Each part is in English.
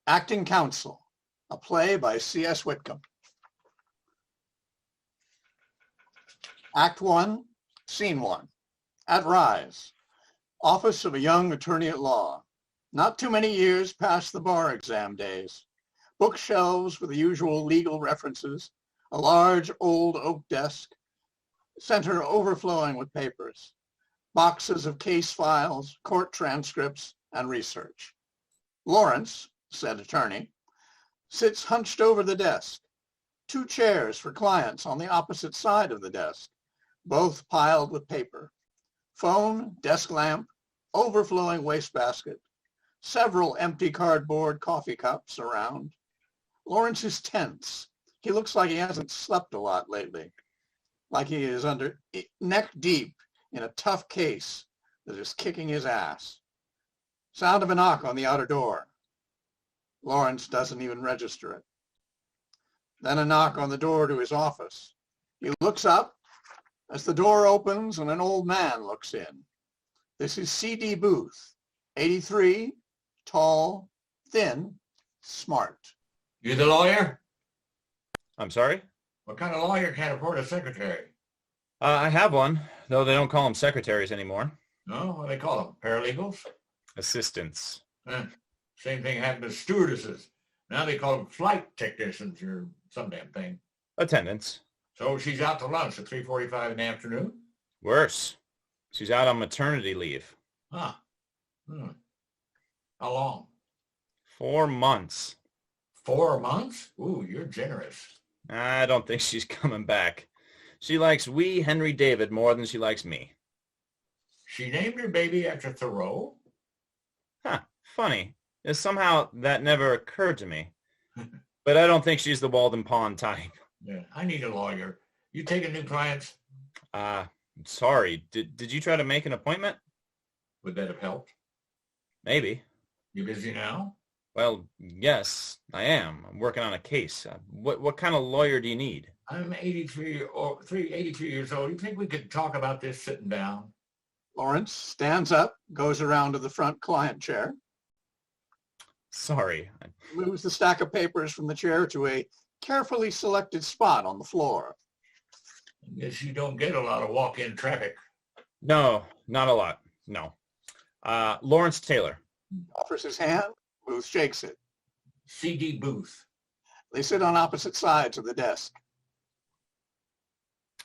Acting Counsel, a play by C.S. Whitcomb. Act 1, Scene 1. At Rise, office of a young attorney at law. Not too many years past the bar exam days. Bookshelves with the usual legal references, a large old oak desk, center overflowing with papers, boxes of case files, court transcripts, and research. Lawrence, said attorney, sits hunched over the desk. 2 chairs for clients on the opposite side of the desk, both piled with paper. Phone, desk lamp, overflowing wastebasket, several empty cardboard coffee cups around. Lawrence is tense. He looks like he hasn't slept a lot lately, like he is neck deep in a tough case that is kicking his ass. Sound of a knock on the outer door. Lawrence doesn't even register it. Then a knock on the door to his office. He looks up as the door opens and an old man looks in. This is C.D. Booth, 83, tall, thin, smart. You the lawyer? I'm sorry? What kind of lawyer can't afford a secretary? I have one, though they don't call them secretaries anymore. No, what do they call them? Paralegals? Assistants. Same thing happened to stewardesses. Now they call them flight technicians or some damn thing. Attendants. So she's out to lunch at 3:45 in the afternoon? Worse. She's out on maternity leave. Huh. How long? 4 months. 4 months? Ooh, you're generous. I don't think she's coming back. She likes wee Henry David more than she likes me. She named her baby after Thoreau? Huh, funny. Somehow that never occurred to me. But I don't think she's the Walden Pond type. Yeah, I need a lawyer. You taking new clients? Sorry. Did you try to make an appointment? Would that have helped? Maybe. You busy now? Well, yes, I am. I'm working on a case. What kind of lawyer do you need? I'm 83 years old. You think we could talk about this sitting down? Lawrence stands up, goes around to the front client chair. Sorry. Moves the stack of papers from the chair to a carefully selected spot on the floor. I guess you don't get a lot of walk-in traffic. No, not a lot. No. Lawrence Taylor. Offers his hand. Booth shakes it. C.D. Booth. They sit on opposite sides of the desk.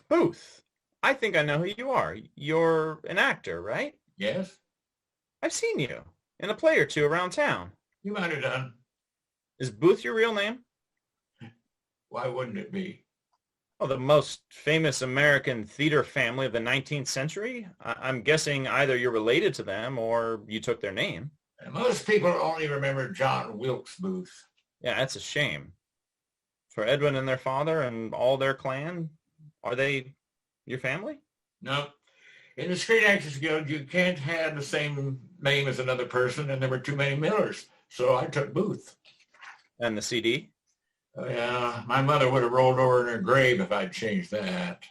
Booth. I think I know who you are. You're an actor, right? Yes? I've seen you in a play or two around town. You might have done. Is Booth your real name? Why wouldn't it be? Oh, the most famous American theater family of the 19th century? I'm guessing either you're related to them or you took their name. And most people only remember John Wilkes Booth. Yeah, that's a shame. For Edwin and their father and all their clan, are they your family? No. In the Screen Actors Guild, you can't have the same name as another person, and there were too many Millers, so I took Booth. And the CD? Oh, yeah, my mother would have rolled over in her grave if I'd changed that.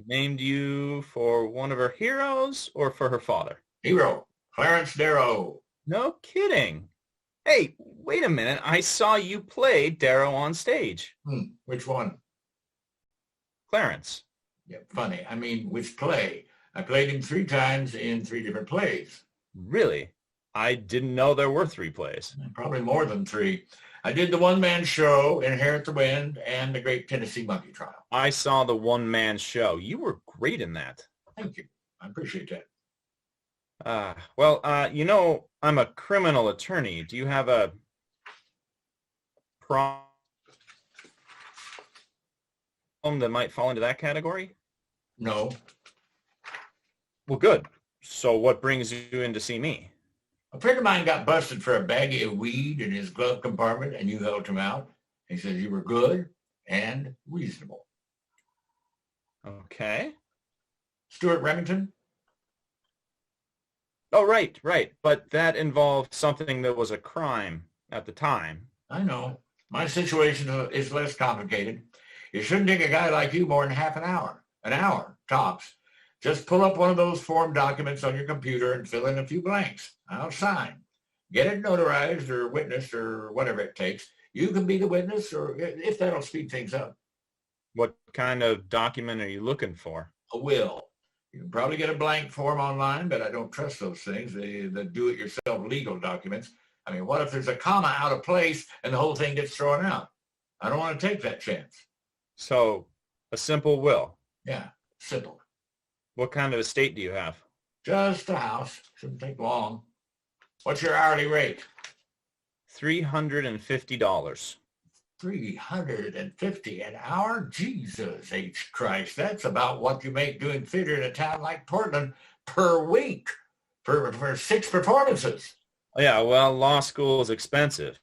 Named you for one of her heroes or for her father? Hero, Clarence Darrow. No kidding. Hey, wait a minute. I saw you play Darrow on stage. Which one? Clarence. Yeah, funny. I mean, which play? I played him 3 times in 3 different plays. Really? I didn't know there were 3 plays. Probably more than 3. I did the one-man show, Inherit the Wind, and the Great Tennessee Monkey Trial. I saw the one-man show. You were great in that. Thank you. I appreciate that. You know, I'm a criminal attorney. Do you have a problem that might fall into that category? No. Well, good. So what brings you in to see me? A friend of mine got busted for a baggie of weed in his glove compartment, and you helped him out. He said you were good and reasonable. Okay. Stuart Remington? Oh, right. But that involved something that was a crime at the time. I know. My situation is less complicated. It shouldn't take a guy like you more than half an hour, tops. Just pull up one of those form documents on your computer and fill in a few blanks. I'll sign. get it notarized or witnessed or whatever it takes. You can be the witness, or if that'll speed things up. What kind of document are you looking for? A will. You can probably get a blank form online, but I don't trust those things. The do-it-yourself legal documents. I mean, what if there's a comma out of place and the whole thing gets thrown out? I don't want to take that chance. So, a simple will. Yeah, simple. What kind of estate do you have? Just a house. Shouldn't take long. What's your hourly rate? $350. $350 an hour? Jesus H. Christ. That's about what you make doing theater in a town like Portland per week for 6 performances. Yeah, well, law school is expensive.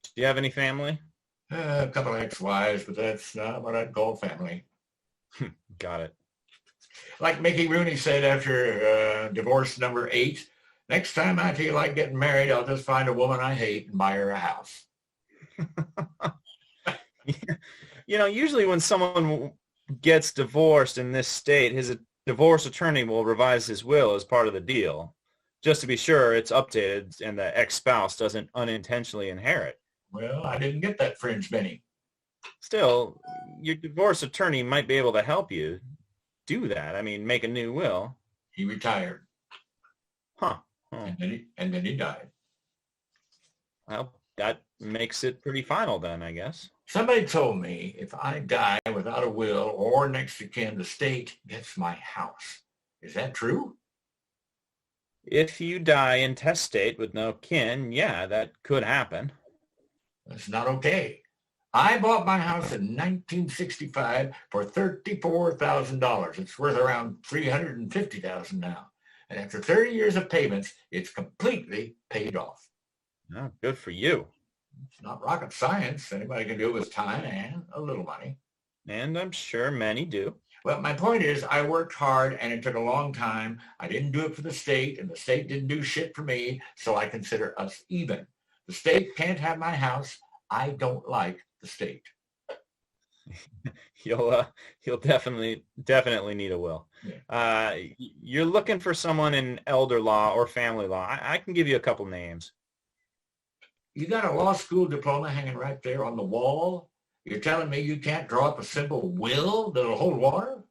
Do you have any family? A couple of ex-wives, but that's not what I'd call family. Got it. Like Mickey Rooney said after divorce number 8, next time I feel like getting married, I'll just find a woman I hate and buy her a house. You know, usually when someone gets divorced in this state, his divorce attorney will revise his will as part of the deal, just to be sure it's updated and the ex-spouse doesn't unintentionally inherit. Well, I didn't get that fringe Benny. Still, your divorce attorney might be able to help you do that. I mean, make a new will. He retired. Huh. Oh. And then he died. Well, that makes it pretty final then, I guess. Somebody told me if I die without a will or next of kin, the state gets my house. Is that true? If you die intestate with no kin, yeah, that could happen. That's not okay. I bought my house in 1965 for $34,000. It's worth around $350,000 now. And after 30 years of payments, it's completely paid off. Oh, good for you. It's not rocket science. Anybody can do it with time and a little money. And I'm sure many do. Well, my point is I worked hard and it took a long time. I didn't do it for the state and the state didn't do shit for me, so I consider us even. The state can't have my house. I don't like the state. You'll definitely need a will. Yeah. You're looking for someone in elder law or family law. I can give you a couple names. You got a law school diploma hanging right there on the wall? You're telling me you can't draw up a simple will that'll hold water?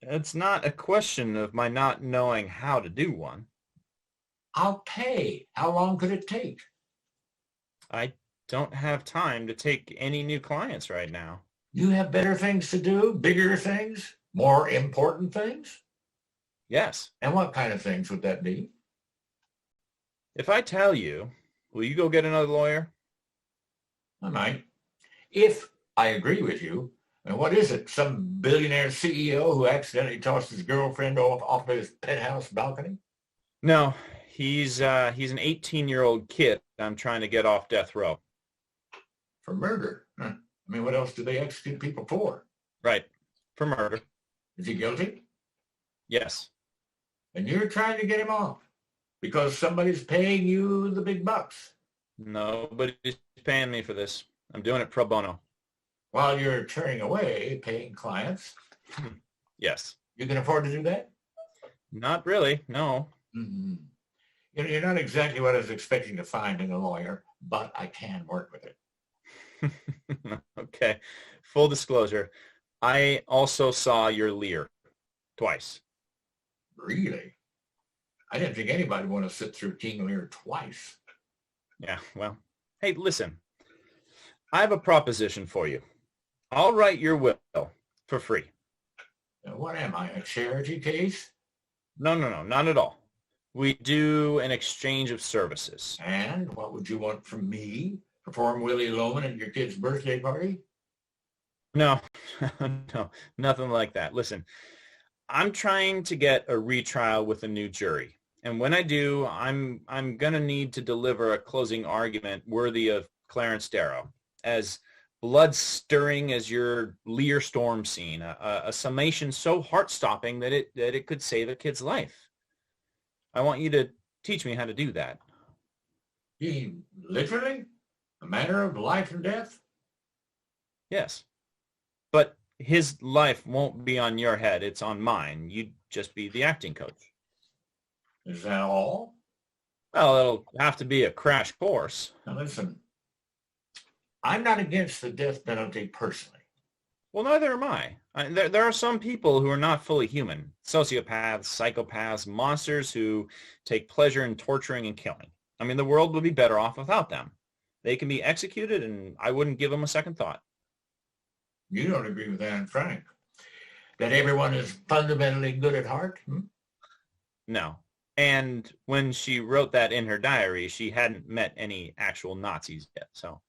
It's not a question of my not knowing how to do one. I'll pay. How long could it take? I don't have time to take any new clients right now. You have better things to do, bigger things, more important things? Yes. And what kind of things would that be? If I tell you, will you go get another lawyer? I might. If I agree with you. And what is it? Some billionaire CEO who accidentally tossed his girlfriend off his penthouse balcony? No, he's an 18-year-old kid I'm trying to get off death row. For murder? Huh. I mean, what else do they execute people for? Right, for murder. Is he guilty? Yes. And you're trying to get him off because somebody's paying you the big bucks. Nobody's paying me for this. I'm doing it pro bono. While you're turning away paying clients. Yes. You can afford to do that? Not really, no. Mm-hmm. You're not exactly what I was expecting to find in a lawyer, but I can work with it. Okay. Full disclosure, I also saw your Lear twice. Really? I didn't think anybody would want to sit through King Lear twice. Yeah, well, hey, listen. I have a proposition for you. I'll write your will for free. Now, what am I, a charity case? No, not at all. We do an exchange of services. And what would you want from me? Perform Willie Loman at your kid's birthday party? No, no, nothing like that. Listen, I'm trying to get a retrial with a new jury. And when I do, I'm going to need to deliver a closing argument worthy of Clarence Darrow, as blood-stirring as your Lear storm scene, a summation so heart-stopping that it could save a kid's life. I want you to teach me how to do that. Literally? A matter of life and death? Yes. But his life won't be on your head. It's on mine. You'd just be the acting coach. Is that all? Well, it'll have to be a crash course. Now listen, I'm not against the death penalty personally. Well, neither am I. There are some people who are not fully human. Sociopaths, psychopaths, monsters who take pleasure in torturing and killing. I mean, the world would be better off without them. They can be executed, and I wouldn't give them a second thought. You don't agree with Anne Frank? That everyone is fundamentally good at heart? No. And when she wrote that in her diary, she hadn't met any actual Nazis yet, so.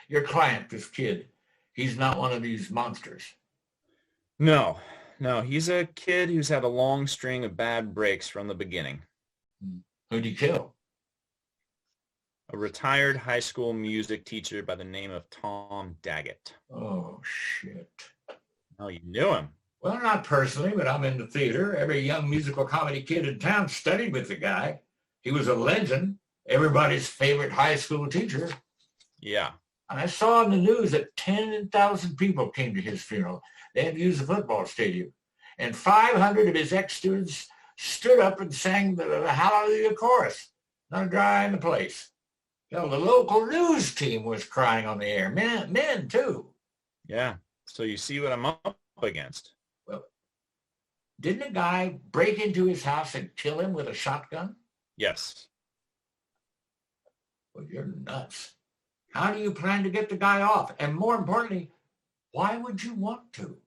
Your client, this kid, he's not one of these monsters. No, he's a kid who's had a long string of bad breaks from the beginning. Who'd he kill? A retired high school music teacher by the name of Tom Daggett. Oh, shit. Oh, you knew him? Well, not personally, but I'm in the theater. Every young musical comedy kid in town studied with the guy. He was a legend, everybody's favorite high school teacher. Yeah. And I saw in the news that 10,000 people came to his funeral. They had to use the football stadium. And 500 of his ex-students stood up and sang the Hallelujah chorus. Not a dry in the place. Hell, the local news team was crying on the air. Men too. Yeah. So you see what I'm up against. Well, didn't a guy break into his house and kill him with a shotgun? Yes. Well, you're nuts. How do you plan to get the guy off? And more importantly, why would you want to?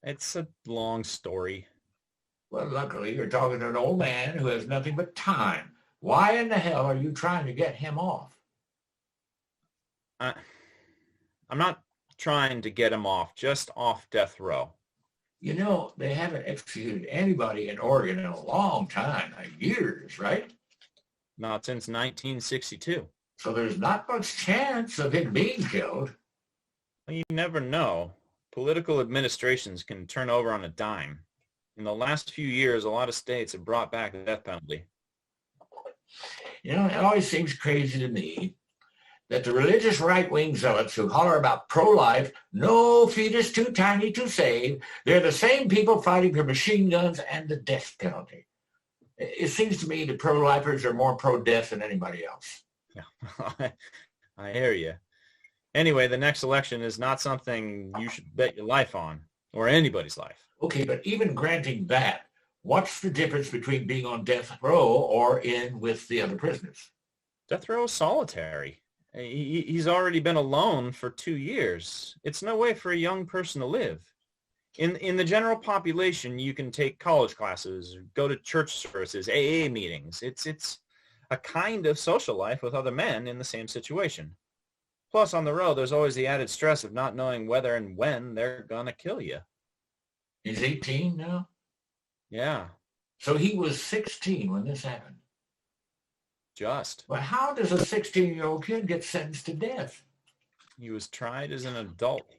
It's a long story. Well, luckily, you're talking to an old man who has nothing but time. Why in the hell are you trying to get him off? I'm not trying to get him off, just off death row. You know, they haven't executed anybody in Oregon in a long time, years, right? Not since 1962. So there's not much chance of him being killed. Well, you never know. Political administrations can turn over on a dime. In the last few years, a lot of states have brought back the death penalty. You know, it always seems crazy to me that the religious right-wing zealots who holler about pro-life, no fetus too tiny to save, they're the same people fighting for machine guns and the death penalty. It seems to me the pro-lifers are more pro-death than anybody else. Yeah, I hear you. Anyway, the next election is not something you should bet your life on, or anybody's life. Okay, but even granting that, what's the difference between being on death row or in with the other prisoners? Death row is solitary. He's already been alone for 2 years. It's no way for a young person to live. In the general population, you can take college classes, go to church services, AA meetings. It's a kind of social life with other men in the same situation. Plus, on the road, there's always the added stress of not knowing whether and when they're gonna kill you. He's 18 now? Yeah. So he was 16 when this happened. Just. Well, how does a 16-year-old kid get sentenced to death? He was tried as an adult.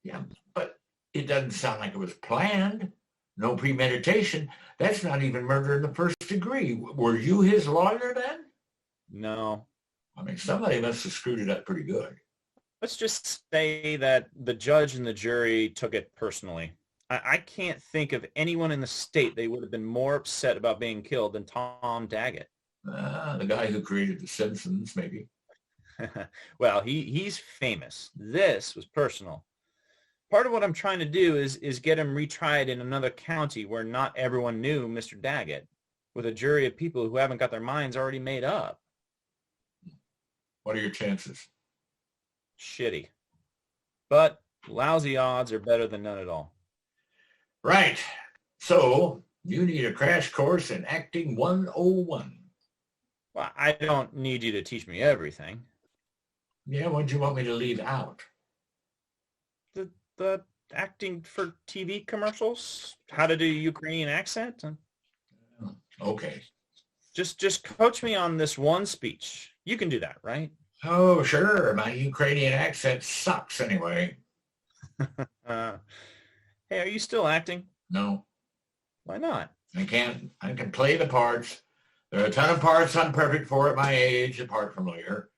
Yeah, but it doesn't sound like it was planned. No premeditation. That's not even murder in the first degree. Were you his lawyer then? No. I mean, somebody must have screwed it up pretty good. Let's just say that the judge and the jury took it personally. I can't think of anyone in the state they would have been more upset about being killed than Tom Daggett. The guy who created The Simpsons, maybe. Well, he's famous. This was personal. Part of what I'm trying to do is get him retried in another county where not everyone knew Mr. Daggett, with a jury of people who haven't got their minds already made up. What are your chances? Shitty. But lousy odds are better than none at all. Right. So you need a crash course in acting 101. Well, I don't need you to teach me everything. Yeah, what do you want me to leave out? The acting for TV commercials, how to do Ukrainian accent. Okay. Just coach me on this one speech. You can do that, right? Oh, sure. My Ukrainian accent sucks anyway. Hey, are you still acting? No. Why not? I can play the parts. There are a ton of parts I'm perfect for at my age, apart from Lear.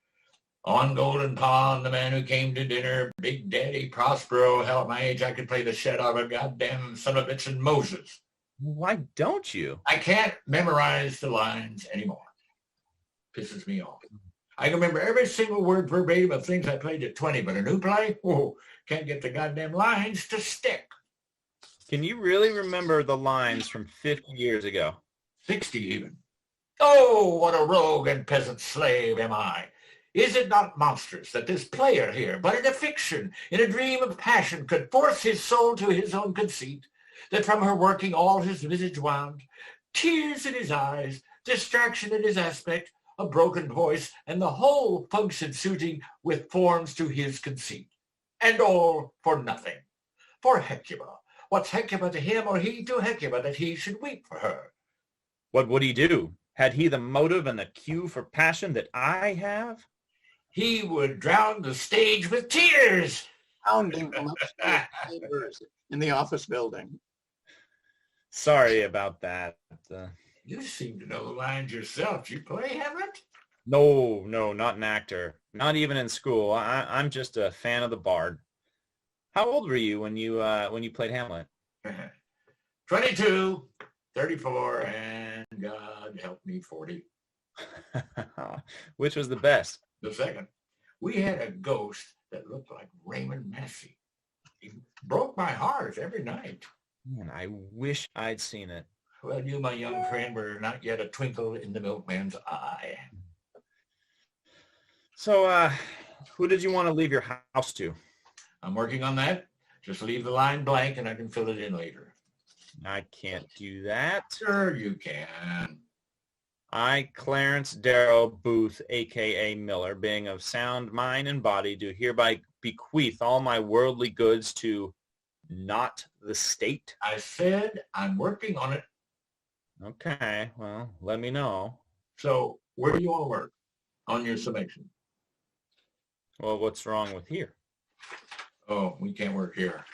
On Golden Pond, The Man Who Came to Dinner, Big Daddy, Prospero. Hell, at my age, I could play the shit out of a goddamn son of a bitch and Moses. Why don't you? I can't memorize the lines anymore. Pisses me off. I can remember every single word verbatim of things I played at 20, but a new play, can't get the goddamn lines to stick. Can you really remember the lines from 50 years ago? 60 even. Oh, what a rogue and peasant slave am I. Is it not monstrous that this player here, but in a fiction, in a dream of passion, could force his soul to his own conceit, that from her working all his visage wound, tears in his eyes, distraction in his aspect, a broken voice, and the whole function suiting with forms to his conceit. And all for nothing. For Hecuba. What's Hecuba to him or he to Hecuba that he should weep for her? What would he do? Had he the motive and the cue for passion that I have? He would drown the stage with tears. Pounding from upstairs chambers in the office building. Sorry about that. You seem to know the lines yourself. You play Hamlet? No, not an actor. Not even in school. I'm just a fan of the bard. How old were you when you played Hamlet? 22, 34, and God help me, 40. Which was the best? The second. We had a ghost that looked like Raymond Massey. He broke my heart every night. Man, I wish I'd seen it. Well, you, my young friend, were not yet a twinkle in the milkman's eye. So, who did you want to leave your house to? I'm working on that. Just leave the line blank and I can fill it in later. I can't do that. Sure you can. I, Clarence Darrow Booth, a.k.a. Miller, being of sound mind and body, do hereby bequeath all my worldly goods to not the state. I said I'm working on it. Okay, well, let me know. So where do you want to work on your summation? Well, what's wrong with here? Oh, we can't work here.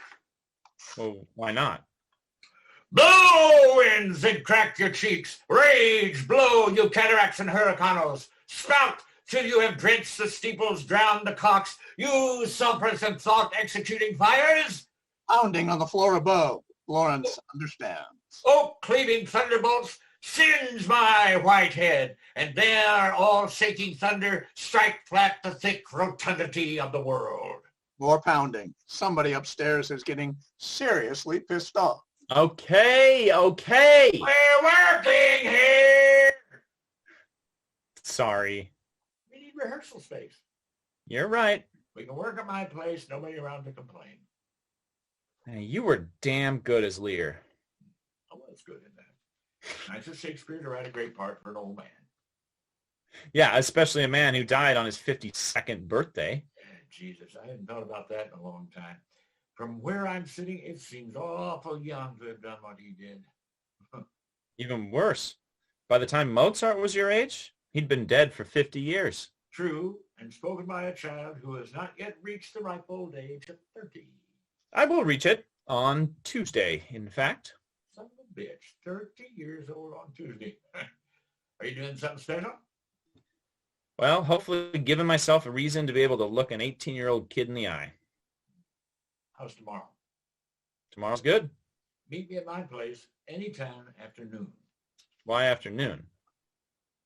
Well, why not? Blow, winds, and crack your cheeks. Rage, blow, you cataracts and hurricanos. Spout till you have drenched the steeples, drowned the cocks. You sopras and thought executing fires. Pounding on the floor above. Lawrence understands. Oak cleaving thunderbolts, singe my white head, and there all shaking thunder strike flat the thick rotundity of the world. More pounding. Somebody upstairs is getting seriously pissed off. Okay. We're working here. Sorry. We need rehearsal space. You're right. We can work at my place, nobody around to complain. Hey, you were damn good as Lear. I was good in that. Nice as Shakespeare to write a great part for an old man. Yeah, especially a man who died on his 52nd birthday. Jesus, I hadn't thought about that in a long time. From where I'm sitting, it seems awful young to have done what he did. Even worse. By the time Mozart was your age, he'd been dead for 50 years. True, and spoken by a child who has not yet reached the ripe old age of 30. I will reach it on Tuesday, in fact. Son of a bitch, 30 years old on Tuesday. Are you doing something special? Well, hopefully giving myself a reason to be able to look an 18-year-old kid in the eye. How's tomorrow? Tomorrow's good. Meet me at my place anytime after noon. Why afternoon?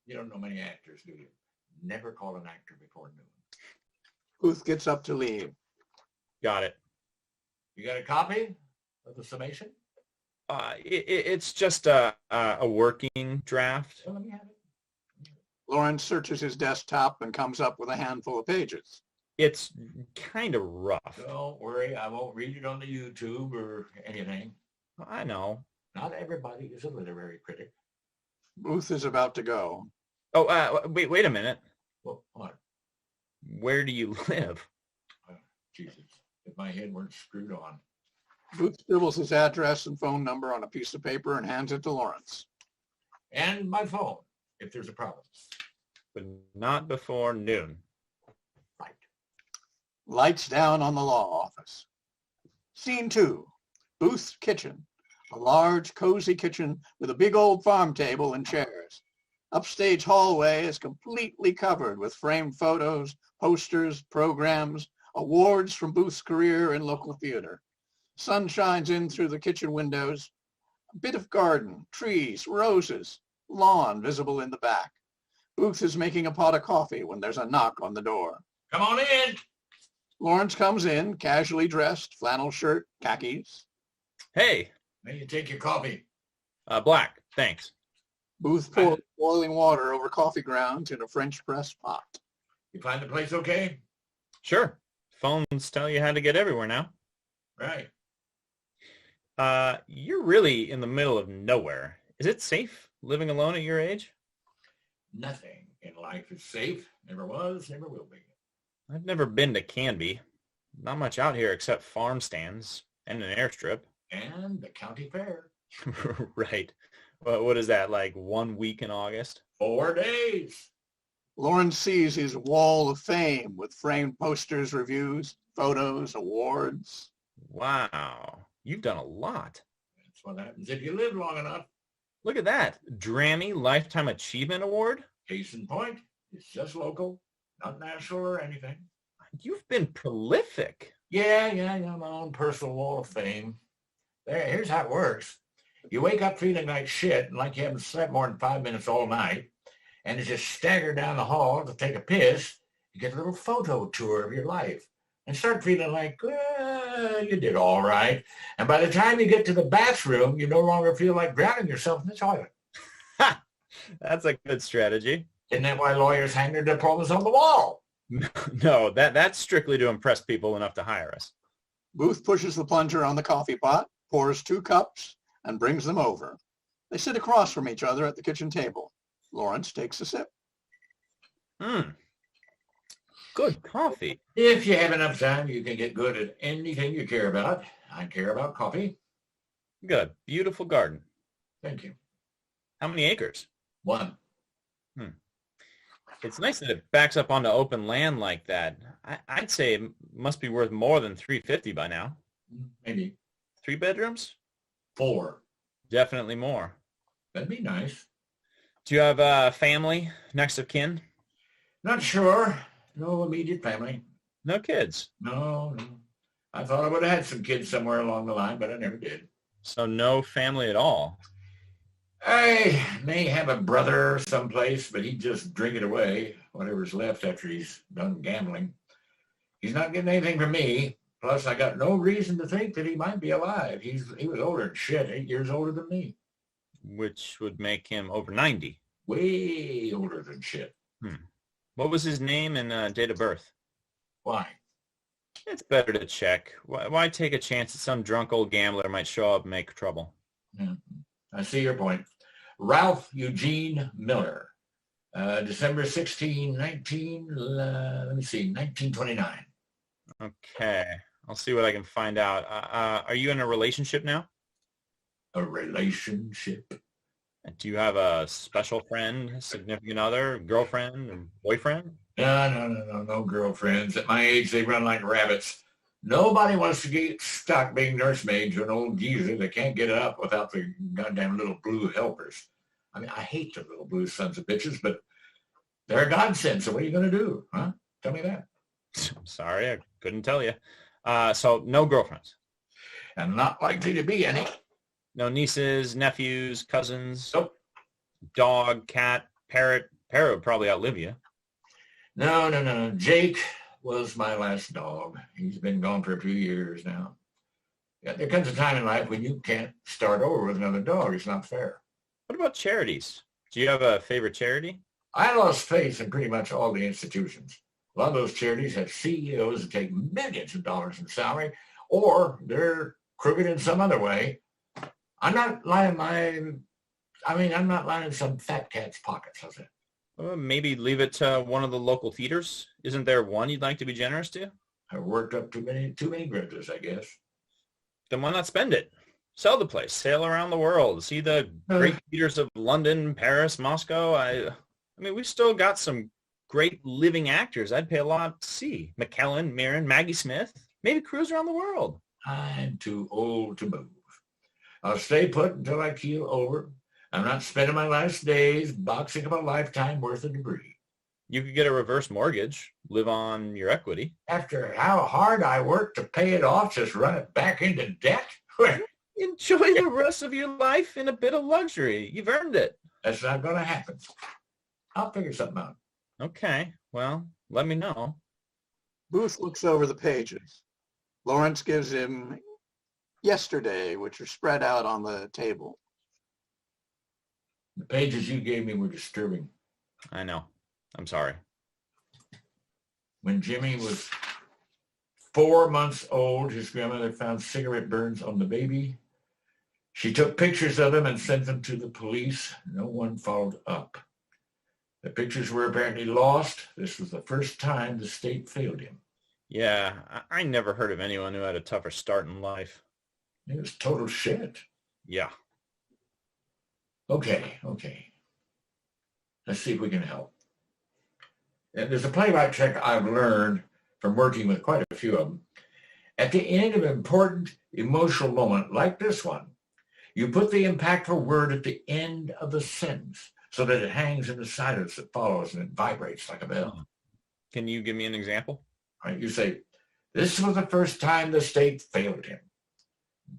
You don't know many actors, do you? Never call an actor before noon. Booth gets up to leave. Got it. You got a copy of the summation? It's just a working draft. Well, let me have it. Lawrence searches his desktop and comes up with a handful of pages. It's kind of rough. Don't worry, I won't read it on the YouTube or anything. I know. Not everybody is a literary critic. Booth is about to go. Oh, wait a minute. Well, what? Where do you live? Jesus, if my head weren't screwed on. Booth scribbles his address and phone number on a piece of paper and hands it to Lawrence. And my phone, if there's a problem. But not before noon. Right. Lights down on the law office. Scene 2. Booth's kitchen. A large, cozy kitchen with a big old farm table and chairs. Upstage hallway is completely covered with framed photos, posters, programs, awards from Booth's career in local theater. Sun shines in through the kitchen windows. A bit of garden, trees, roses, lawn visible in the back. Booth is making a pot of coffee when there's a knock on the door. Come on in. Lawrence comes in, casually dressed, flannel shirt, khakis. Hey, May you take your coffee? black, thanks. Booth pours boiling water over coffee grounds in a French press pot. You find the place okay? Sure. Phones tell you how to get everywhere now. Right. You're really in the middle of nowhere. Is it safe living alone at your age? Nothing in life is safe. Never was, never will be. I've never been to Canby. Not much out here except farm stands and an airstrip. And the county fair. Right. Well, what is that, like 1 week in August? 4 days. Lawrence sees his wall of fame with framed posters, reviews, photos, awards. Wow. You've done a lot. That's what happens if you live long enough. Look at that. Drammy Lifetime Achievement Award? Case in point, it's just local, not national or anything. You've been prolific. Yeah, my own personal wall of fame. Here's how it works. You wake up feeling like shit and like you haven't slept more than 5 minutes all night, and as you stagger down the hall to take a piss, you get a little photo tour of your life and start feeling like, you did all right. And by the time you get to the bathroom, you no longer feel like drowning yourself in the toilet. Ha! That's a good strategy. Isn't that why lawyers hang their diplomas on the wall? No, that's strictly to impress people enough to hire us. Booth pushes the plunger on the coffee pot, pours 2 cups, and brings them over. They sit across from each other at the kitchen table. Lawrence takes a sip. Good coffee. If you have enough time, you can get good at anything you care about. I care about coffee. You got a beautiful garden. Thank you. How many acres? 1. It's nice that it backs up onto open land like that. I'd say it must be worth more than $350 by now. Maybe 3 bedrooms? 4. Definitely more. That'd be nice. Do you have a family, next of kin? Not sure. No immediate family. No kids? No. I thought I would have had some kids somewhere along the line, but I never did. So no family at all? I may have a brother someplace, but he'd just drink it away, whatever's left after he's done gambling. He's not getting anything from me. Plus, I got no reason to think that he might be alive. He was older than shit, 8 years older than me. Which would make him over 90. Way older than shit. What was his name and date of birth? Why? It's better to check. Why take a chance that some drunk old gambler might show up and make trouble? I see your point. Ralph Eugene Miller, December 1929. Okay. I'll see what I can find out. Are you in a relationship now? A relationship? Do you have a special friend, significant other, girlfriend, or boyfriend? No girlfriends. At my age, they run like rabbits. Nobody wants to get stuck being nursemaid to an old geezer that can't get up without the goddamn little blue helpers. I mean, I hate the little blue sons of bitches, but they're a godsend, so what are you going to do? Huh? Tell me that. I'm sorry, I couldn't tell you. So no girlfriends? And not likely to be any. No nieces, nephews, cousins? Nope. Dog, cat, parrot? Parrot would probably outlive you. No. Jake was my last dog. He's been gone for a few years now. Yeah, there comes a time in life when you can't start over with another dog. It's not fair. What about charities? Do you have a favorite charity? I lost faith in pretty much all the institutions. A lot of those charities have CEOs that take millions of dollars in salary, or they're crooked in some other way. I'm not lining some fat cat's pockets, how's that? Maybe leave it to one of the local theaters. Isn't there one you'd like to be generous to? I've worked up too many grudges, I guess. Then why not spend it? Sell the place, sail around the world, see the great theaters of London, Paris, Moscow. I mean, we've still got some great living actors I'd pay a lot to see. McKellen, Mirren, Maggie Smith. Maybe cruise around the world. I'm too old to move. I'll stay put until I keel over. I'm not spending my last days boxing up a lifetime worth of debris. You could get a reverse mortgage, live on your equity. After how hard I worked to pay it off, just run it back into debt? Enjoy the rest of your life in a bit of luxury. You've earned it. That's not going to happen. I'll figure something out. Okay, well, let me know. Booth looks over the pages. Lawrence gives him Yesterday, which are spread out on the table. The pages you gave me were disturbing. I know. I'm sorry. When Jimmy was 4 months old, his grandmother found cigarette burns on the baby. She took pictures of him and sent them to the police. No one followed up. The pictures were apparently lost. This was the first time the state failed him. Yeah, I never heard of anyone who had a tougher start in life. It was total shit. Yeah. Okay. Let's see if we can help. And there's a playwright trick I've learned from working with quite a few of them. At the end of an important emotional moment like this one, you put the impactful word at the end of the sentence so that it hangs in the silence that follows and it vibrates like a bell. Can you give me an example? Right? You say, this was the first time the state failed him.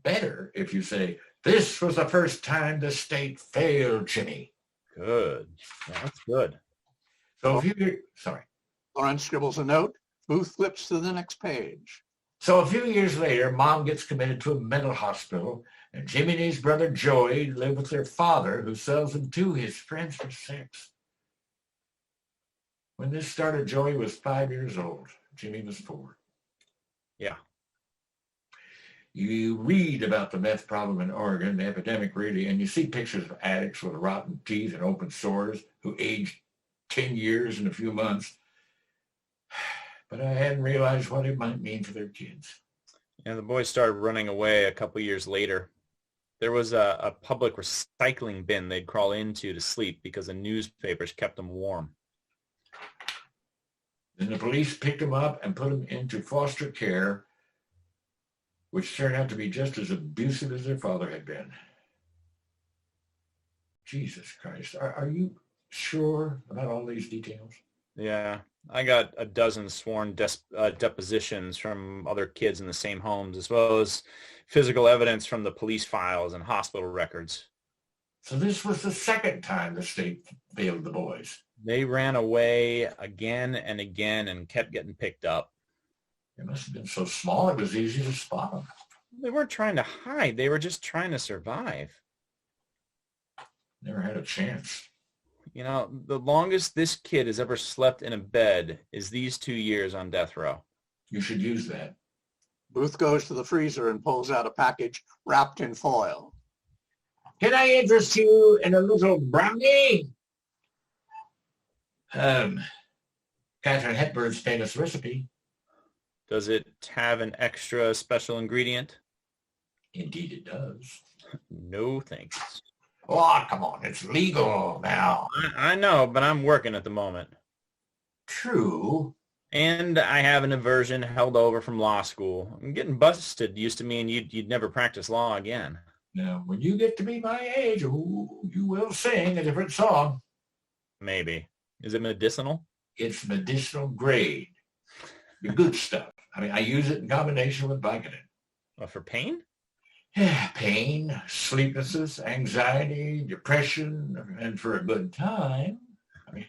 Better if you say, this was the first time the state failed Jimmy. Good. Yeah, that's good. So a few sorry. Lawrence scribbles a note. Booth flips to the next page. So a few years later, Mom gets committed to a mental hospital, and Jimmy and his brother Joey live with their father, who sells them to his friends for sex. When this started, Joey was 5 years old. Jimmy was 4. Yeah. You read about the meth problem in Oregon, the epidemic really, and you see pictures of addicts with rotten teeth and open sores who aged 10 years in a few months. But I hadn't realized what it might mean for their kids. And the boys started running away a couple years later. There was a public recycling bin they'd crawl into to sleep because the newspapers kept them warm. Then the police picked them up and put them into foster care, which turned out to be just as abusive as their father had been. Jesus Christ. Are you sure about all these details? Yeah, I got a dozen sworn depositions from other kids in the same homes, as well as physical evidence from the police files and hospital records. So this was the second time the state failed the boys. They ran away again and again and kept getting picked up. They must have been so small it was easy to spot them. They weren't trying to hide. They were just trying to survive. Never had a chance. You know, the longest this kid has ever slept in a bed is these 2 years on death row. You should use that. Booth goes to the freezer and pulls out a package wrapped in foil. Can I interest you in a little brownie? Katharine Hepburn's famous recipe. Does it have an extra special ingredient? Indeed it does. No thanks. Oh, come on. It's legal now. I know, but I'm working at the moment. True. And I have an aversion held over from law school. Getting busted used to mean you'd never practice law again. Now, when you get to be my age, ooh, you will sing a different song. Maybe. Is it medicinal? It's medicinal grade. The good stuff. I mean, I use it in combination with Vicodin. For pain? Pain, sleeplessness, anxiety, depression, and for a good time. I mean,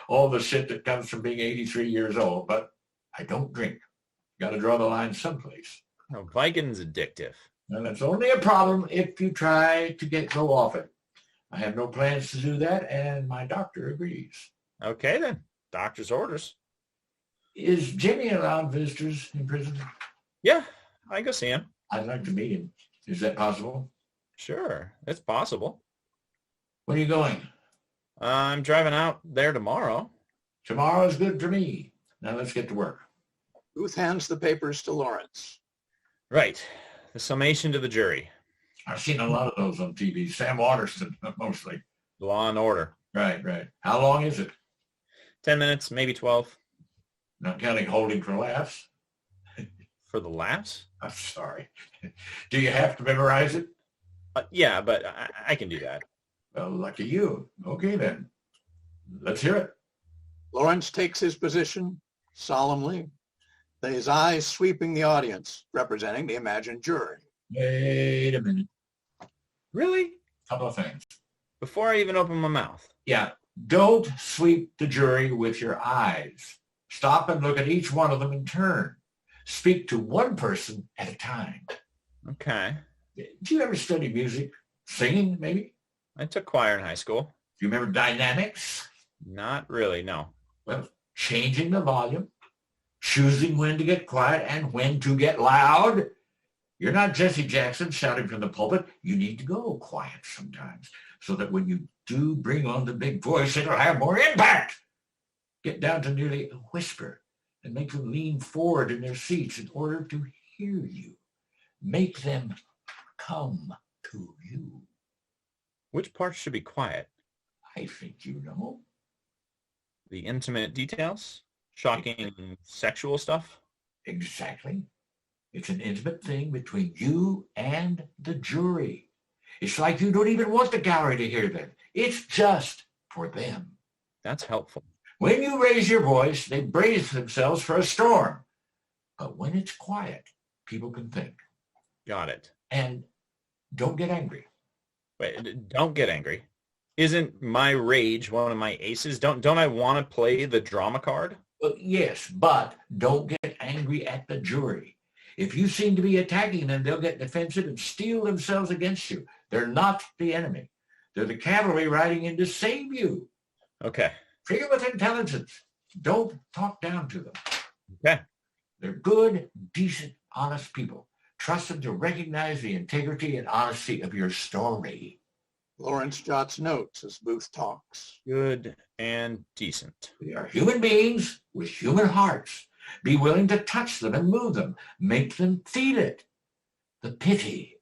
all the shit that comes from being 83 years old, but I don't drink. Got to draw the line someplace. No, Vicodin's addictive. And that's only a problem if you try to go off it. I have no plans to do that, and my doctor agrees. Okay, then. Doctor's orders. Is Jimmy allowed visitors in prison? Yeah, I go see him. I'd like to meet him. Is that possible? Sure, it's possible. When are you going? I'm driving out there tomorrow. Tomorrow is good for me. Now let's get to work. Booth hands the papers to Lawrence. Right. The summation to the jury. I've seen a lot of those on TV. Sam Waterston, mostly. Law and order. Right. How long is it? 10 minutes, maybe 12. Not counting holding for laughs. For the laughs? I'm sorry. Do you have to memorize it? Yeah, but I can do that. Well, lucky you. Okay, then. Let's hear it. Lawrence takes his position solemnly, his eyes sweeping the audience, representing the imagined jury. Wait a minute. Really? Couple of things. Before I even open my mouth. Yeah. Don't sweep the jury with your eyes. Stop and look at each one of them in turn. Speak to one person at a time. Okay. Did you ever study music? Singing, maybe? I took choir in high school. Do you remember dynamics? Not really, no. Well, changing the volume, choosing when to get quiet and when to get loud. You're not Jesse Jackson shouting from the pulpit. You need to go quiet sometimes so that when you do bring on the big voice, it'll have more impact. Get down to nearly a whisper and make them lean forward in their seats in order to hear you. Make them come to you. Which parts should be quiet? I think you know. The intimate details? Shocking sexual stuff? Exactly. It's an intimate thing between you and the jury. It's like you don't even want the gallery to hear them. It's just for them. That's helpful. When you raise your voice, they brace themselves for a storm. But when it's quiet, people can think. Got it. And don't get angry. Wait, don't get angry. Isn't my rage one of my aces? Don't I want to play the drama card? Yes, but don't get angry at the jury. If you seem to be attacking them, they'll get defensive and steel themselves against you. They're not the enemy. They're the cavalry riding in to save you. Okay. Treat them with intelligence. Don't talk down to them. Okay. They're good, decent, honest people. Trust them to recognize the integrity and honesty of your story. Lawrence jots notes as Booth talks. Good and decent. We are human beings with human hearts. Be willing to touch them and move them. Make them feel it. The pity,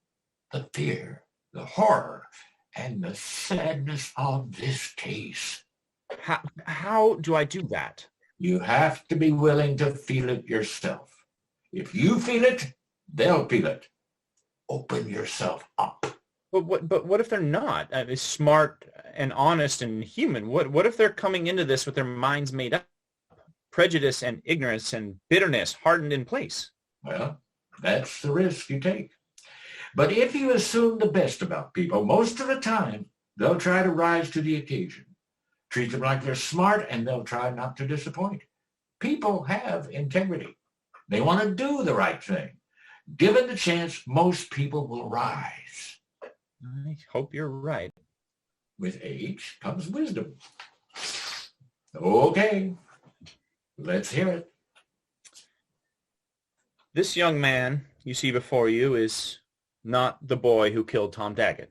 the fear, the horror, and the sadness of this case. How do I do that? You have to be willing to feel it yourself. If you feel it, they'll feel it. Open yourself up. But what if they're not smart and honest and human? What if they're coming into this with their minds made up? Prejudice and ignorance and bitterness hardened in place. Well, that's the risk you take. But if you assume the best about people, most of the time, they'll try to rise to the occasion. Treat them like they're smart, and they'll try not to disappoint. People have integrity. They want to do the right thing. Given the chance, most people will rise. I hope you're right. With age comes wisdom. Okay, let's hear it. This young man you see before you is not the boy who killed Tom Daggett.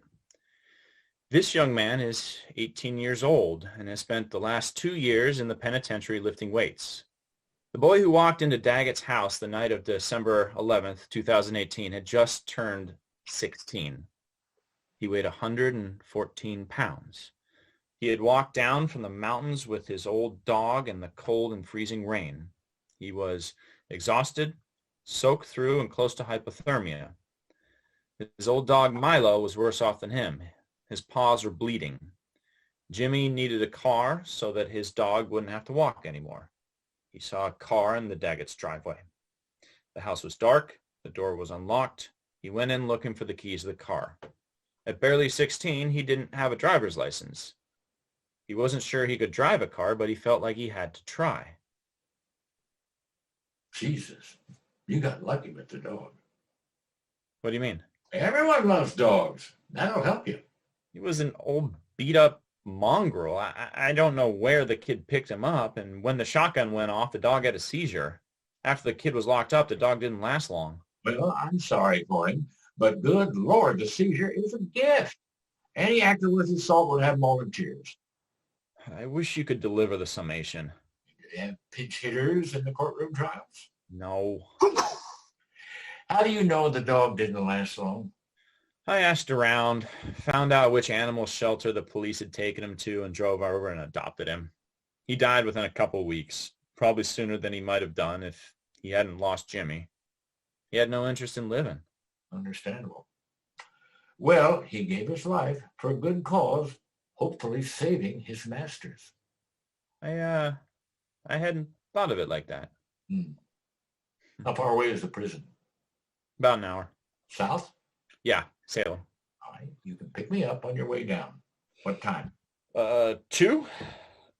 This young man is 18 years old and has spent the last 2 years in the penitentiary lifting weights. The boy who walked into Daggett's house the night of December 11th, 2018 had just turned 16. He weighed 114 pounds. He had walked down from the mountains with his old dog in the cold and freezing rain. He was exhausted, soaked through, and close to hypothermia. His old dog Milo was worse off than him. His paws were bleeding. Jimmy needed a car so that his dog wouldn't have to walk anymore. He saw a car in the Daggett's driveway. The house was dark. The door was unlocked. He went in looking for the keys to the car. At barely 16, he didn't have a driver's license. He wasn't sure he could drive a car, but he felt like he had to try. Jesus, you got lucky with the dog. What do you mean? Everyone loves dogs. That'll help you. He was an old beat-up mongrel. I don't know where the kid picked him up, and when the shotgun went off, the dog had a seizure. After the kid was locked up, the dog didn't last long. Well, I'm sorry for him, but good Lord, the seizure is a gift. Any actor worth his salt would have more than tears. I wish you could deliver the summation. Did they have pinch hitters in the courtroom trials? No. How do you know the dog didn't last long? I asked around, found out which animal shelter the police had taken him to, and drove over and adopted him. He died within a couple weeks, probably sooner than he might have done if he hadn't lost Jimmy. He had no interest in living. Understandable. Well, he gave his life for a good cause, hopefully saving his masters. I hadn't thought of it like that. How far away is the prison? About an hour. South? Yeah, Salem. All right. You can pick me up on your way down. What time? 2?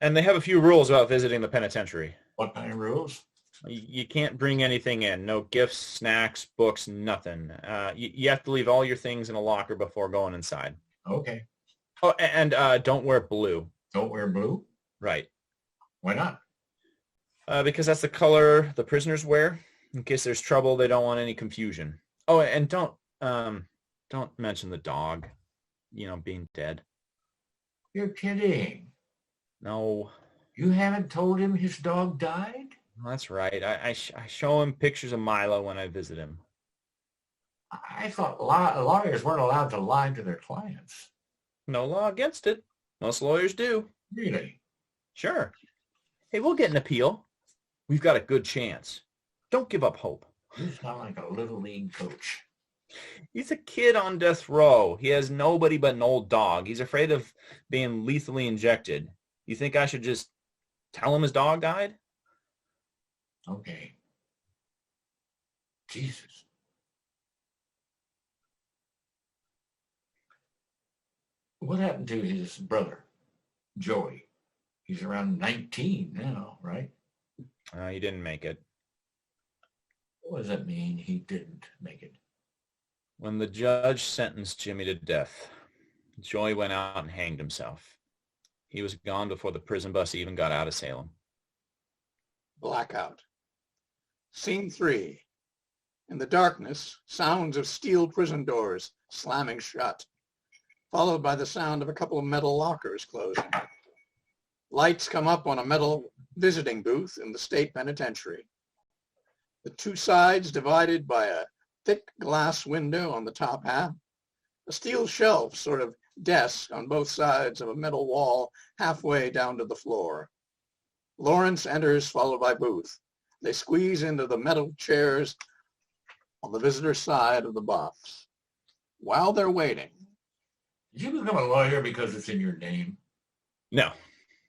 And they have a few rules about visiting the penitentiary. What kind of rules? You can't bring anything in. No gifts, snacks, books, nothing. You have to leave all your things in a locker before going inside. Okay. Oh, and don't wear blue. Don't wear blue? Right. Why not? Because that's the color the prisoners wear. In case there's trouble, they don't want any confusion. Oh, and don't mention the dog, being dead. You're kidding. No. You haven't told him his dog died? That's right. I show him pictures of Milo when I visit him. I thought lawyers weren't allowed to lie to their clients. No law against it. Most lawyers do. Really? Sure. Hey, we'll get an appeal. We've got a good chance. Don't give up hope. You sound like a little league coach. He's a kid on death row. He has nobody but an old dog. He's afraid of being lethally injected. You think I should just tell him his dog died? Okay. Jesus. What happened to his brother, Joey? He's around 19 now, right? He didn't make it. What does that mean, he didn't make it? When the judge sentenced Jimmy to death, Joey went out and hanged himself. He was gone before the prison bus even got out of Salem. Blackout. Scene 3. In the darkness, sounds of steel prison doors slamming shut, followed by the sound of a couple of metal lockers closing. Lights come up on a metal visiting booth in the state penitentiary. The two sides divided by a thick glass window on the top half, a steel shelf, sort of desk on both sides of a metal wall halfway down to the floor. Lawrence enters, followed by Booth. They squeeze into the metal chairs on the visitor side of the box. While they're waiting... Did you become a lawyer because it's in your name? No,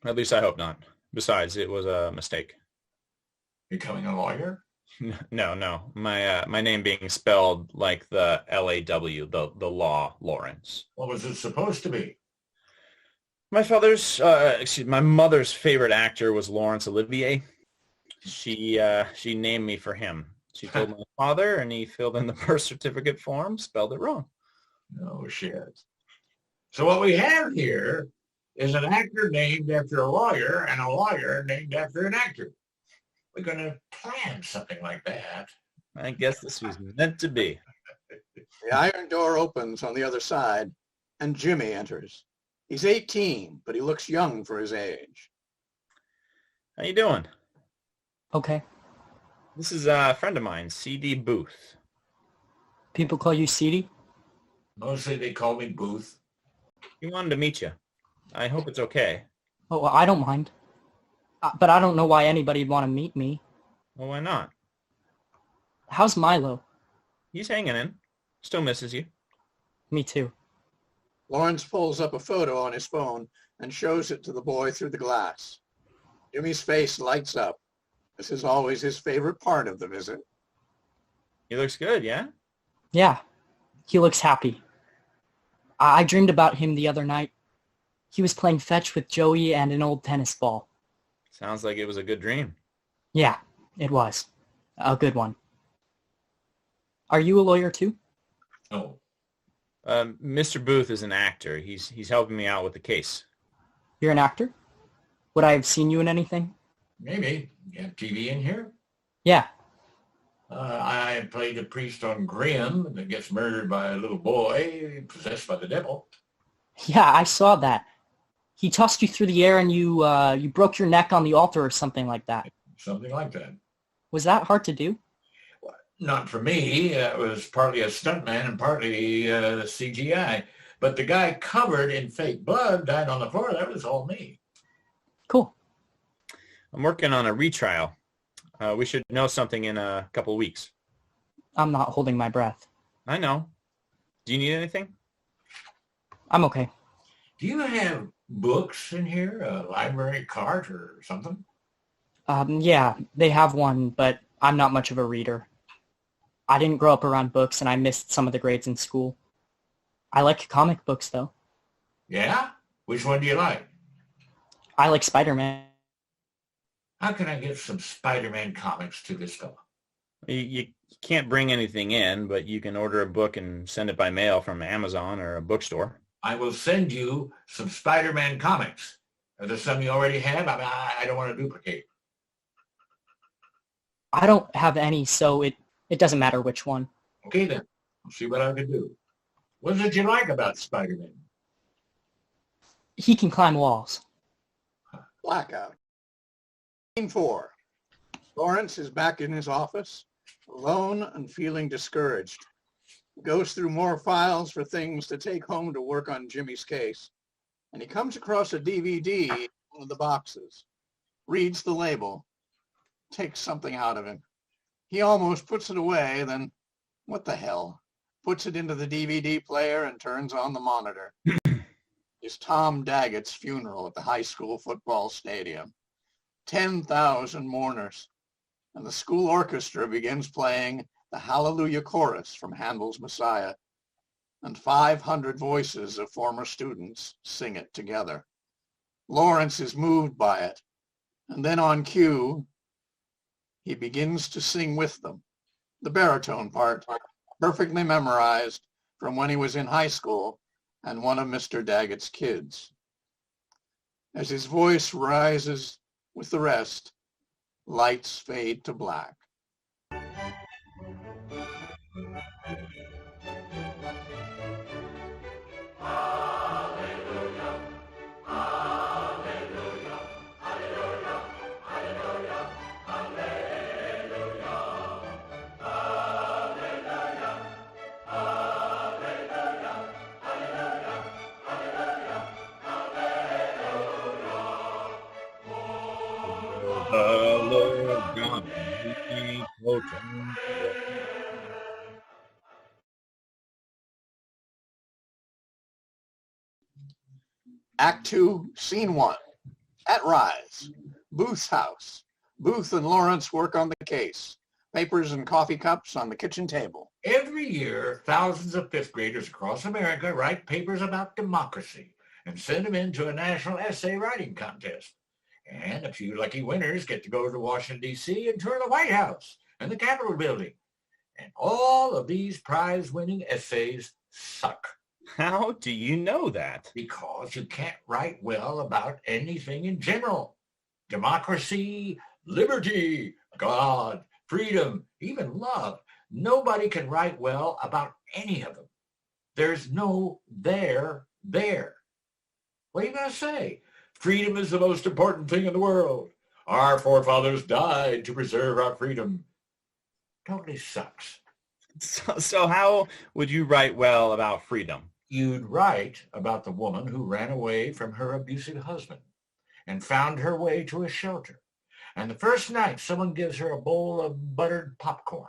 at least I hope not. Besides, it was a mistake. Becoming a lawyer? No. My name being spelled like the LAW, the law, Lawrence. What was it supposed to be? My mother's favorite actor was Laurence Olivier. She named me for him. She told my father, and he filled in the birth certificate form, spelled it wrong. No shit. So what we have here is an actor named after a lawyer and a lawyer named after an actor. We're going to plan something like that. I guess this was meant to be. The iron door opens on the other side, and Jimmy enters. He's 18, but he looks young for his age. How you doing? Okay. This is a friend of mine, C.D. Booth. People call you CD? Mostly they call me Booth. He wanted to meet you. I hope it's okay. Oh, well, I don't mind. But I don't know why anybody'd want to meet me. Well, why not? How's Milo? He's hanging in. Still misses you. Me too. Lawrence pulls up a photo on his phone and shows it to the boy through the glass. Jimmy's face lights up. This is always his favorite part of the visit. He looks good, yeah? Yeah, he looks happy. I dreamed about him the other night. He was playing fetch with Joey and an old tennis ball. Sounds like it was a good dream. Yeah, it was. A good one. Are you a lawyer too? No. Mr. Booth is an actor. He's helping me out with the case. You're an actor? Would I have seen you in anything? Maybe. You have TV in here? Yeah. I played a priest on Grimm that gets murdered by a little boy possessed by the devil. Yeah, I saw that. He tossed you through the air and you broke your neck on the altar or something like that. Something like that. Was that hard to do? Well, not for me. It was partly a stuntman and partly CGI. But the guy covered in fake blood died on the floor. That was all me. Cool. I'm working on a retrial. We should know something in a couple of weeks. I'm not holding my breath. I know. Do you need anything? I'm okay. Do you have books in here? A library card or something? Yeah, they have one, but I'm not much of a reader. I didn't grow up around books, and I missed some of the grades in school. I like comic books, though. Yeah? Which one do you like? I like Spider-Man. How can I get some Spider-Man comics to this fellow? You can't bring anything in, but you can order a book and send it by mail from Amazon or a bookstore. I will send you some Spider-Man comics. Are there some you already have? I don't want to duplicate. I don't have any, so it doesn't matter which one. Okay, then. I'll see what I can do. What did you like about Spider-Man? He can climb walls. Blackout. Scene 4. Lawrence is back in his office, alone and feeling discouraged. He goes through more files for things to take home to work on Jimmy's case, and he comes across a DVD in one of the boxes, reads the label, takes something out of it. He almost puts it away, then, what the hell, puts it into the DVD player and turns on the monitor. It's Tom Daggett's funeral at the high school football stadium. 10,000 mourners, and the school orchestra begins playing the Hallelujah Chorus from Handel's Messiah, and 500 voices of former students sing it together. Lawrence is moved by it, and then on cue, he begins to sing with them. The baritone part, perfectly memorized from when he was in high school and one of Mr. Daggett's kids. As his voice rises with the rest, lights fade to black. Act 2, Scene 1. At Rise. Booth's house. Booth and Lawrence work on the case. Papers and coffee cups on the kitchen table. Every year, thousands of fifth graders across America write papers about democracy and send them into a national essay writing contest. And a few lucky winners get to go to Washington, D.C. and tour the White House and the Capitol building. And all of these prize-winning essays suck. How do you know that? Because you can't write well about anything in general. Democracy, liberty, God, freedom, even love. Nobody can write well about any of them. There's no there. What are you going to say? Freedom is the most important thing in the world. Our forefathers died to preserve our freedom. Totally sucks. So how would you write well about freedom? You'd write about the woman who ran away from her abusive husband and found her way to a shelter. And the first night someone gives her a bowl of buttered popcorn.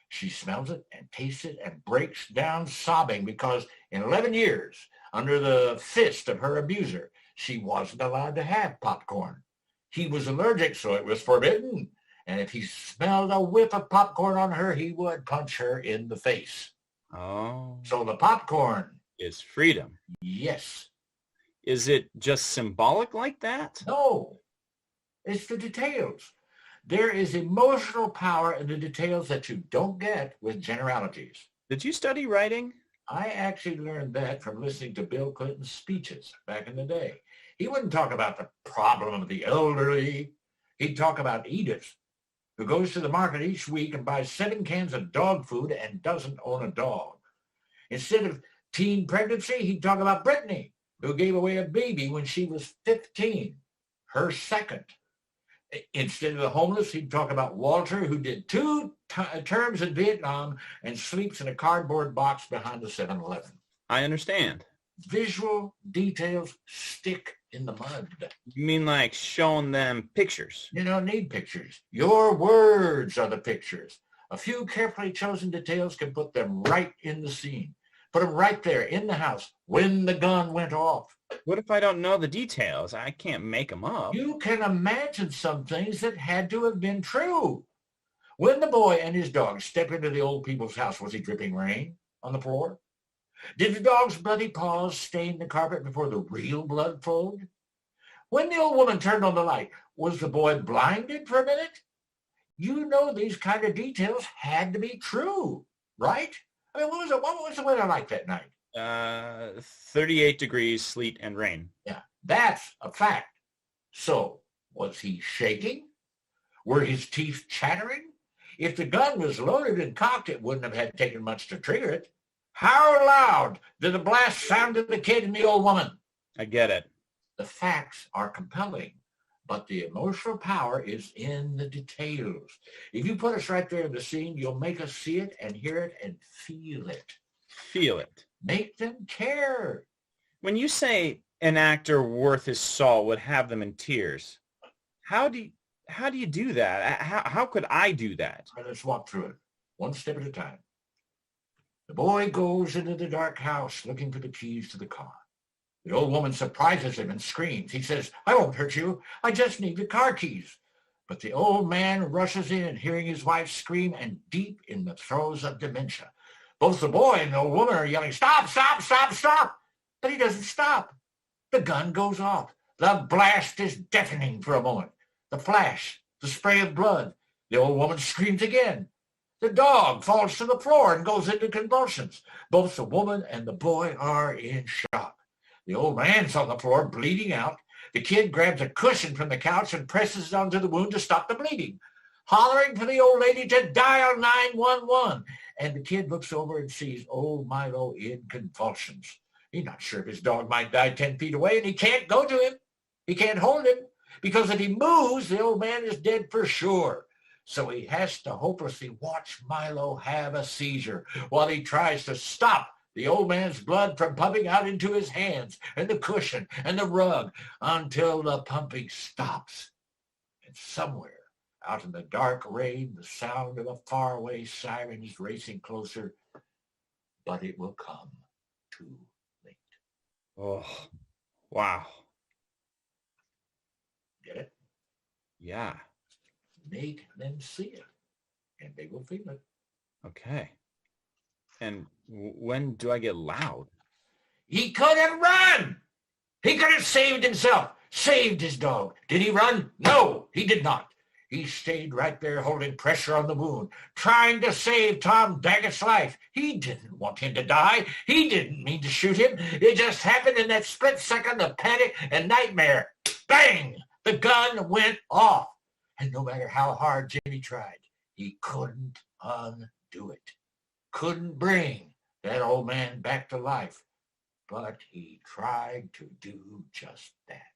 She smells it and tastes it and breaks down sobbing because in 11 years, under the fist of her abuser, she wasn't allowed to have popcorn. He was allergic, so it was forbidden. And if he smelled a whiff of popcorn on her, he would punch her in the face. Oh. So the popcorn Is freedom. yes. Is it just symbolic like that? No. It's the details. There is emotional power in the details that you don't get with generalities. Did you study writing? I actually learned that from listening to Bill Clinton's speeches back in the day. He wouldn't talk about the problem of the elderly. He'd talk about Edith, who goes to the market each week and buys 7 cans of dog food and doesn't own a dog. Instead of teen pregnancy, he'd talk about Brittany, who gave away a baby when she was 15, her second. Instead of the homeless, he'd talk about Walter, who did 2 terms in Vietnam and sleeps in a cardboard box behind the 7-Eleven. I understand. Visual details stick in the mud. You mean like showing them pictures? You don't need pictures. Your words are the pictures. A few carefully chosen details can put them right in the scene. Put them right there in the house when the gun went off. What if I don't know the details? I can't make them up. You can imagine some things that had to have been true. When the boy and his dog stepped into the old people's house, was he dripping rain on the floor? Did the dog's bloody paws stain the carpet before the real blood flowed? When the old woman turned on the light, was the boy blinded for a minute? You know these kind of details had to be true, right? I mean, what was the weather like that night? 38 degrees, sleet and rain. Yeah, that's a fact. So, was he shaking? Were his teeth chattering? If the gun was loaded and cocked, it wouldn't have had taken much to trigger it. How loud did the blast sound to the kid and the old woman? I get it. The facts are compelling, but the emotional power is in the details. If you put us right there in the scene, you'll make us see it and hear it and feel it. Feel it. Make them care. When you say an actor worth his salt would have them in tears, how do you do that? How could I do that? All right, let's walk through it, one step at a time. The boy goes into the dark house looking for the keys to the car. The old woman surprises him and screams. He says, "I won't hurt you. I just need the car keys." But the old man rushes in, hearing his wife scream and deep in the throes of dementia. Both the boy and the old woman are yelling, "Stop, stop, stop, stop!" But he doesn't stop. The gun goes off. The blast is deafening for a moment. The flash, the spray of blood. The old woman screams again. The dog falls to the floor and goes into convulsions. Both the woman and the boy are in shock. The old man's on the floor, bleeding out. The kid grabs a cushion from the couch and presses it onto the wound to stop the bleeding, hollering for the old lady to dial 911. And the kid looks over and sees old Milo in convulsions. He's not sure if his dog might die 10 feet away, and he can't go to him. He can't hold him, because if he moves, the old man is dead for sure. So he has to hopelessly watch Milo have a seizure while he tries to stop the old man's blood from pumping out into his hands and the cushion and the rug until the pumping stops. And somewhere out in the dark rain, the sound of a faraway siren is racing closer, but it will come too late. Oh, wow. Get it? Yeah. Make them see it, and they will feel it. Okay. And when do I get loud? He could have run. He could have saved himself, saved his dog. Did he run? No, he did not. He stayed right there holding pressure on the wound, trying to save Tom Daggett's life. He didn't want him to die. He didn't mean to shoot him. It just happened in that split second of panic and nightmare. Bang! The gun went off. And no matter how hard Jimmy tried, he couldn't undo it. Couldn't bring that old man back to life. But he tried to do just that.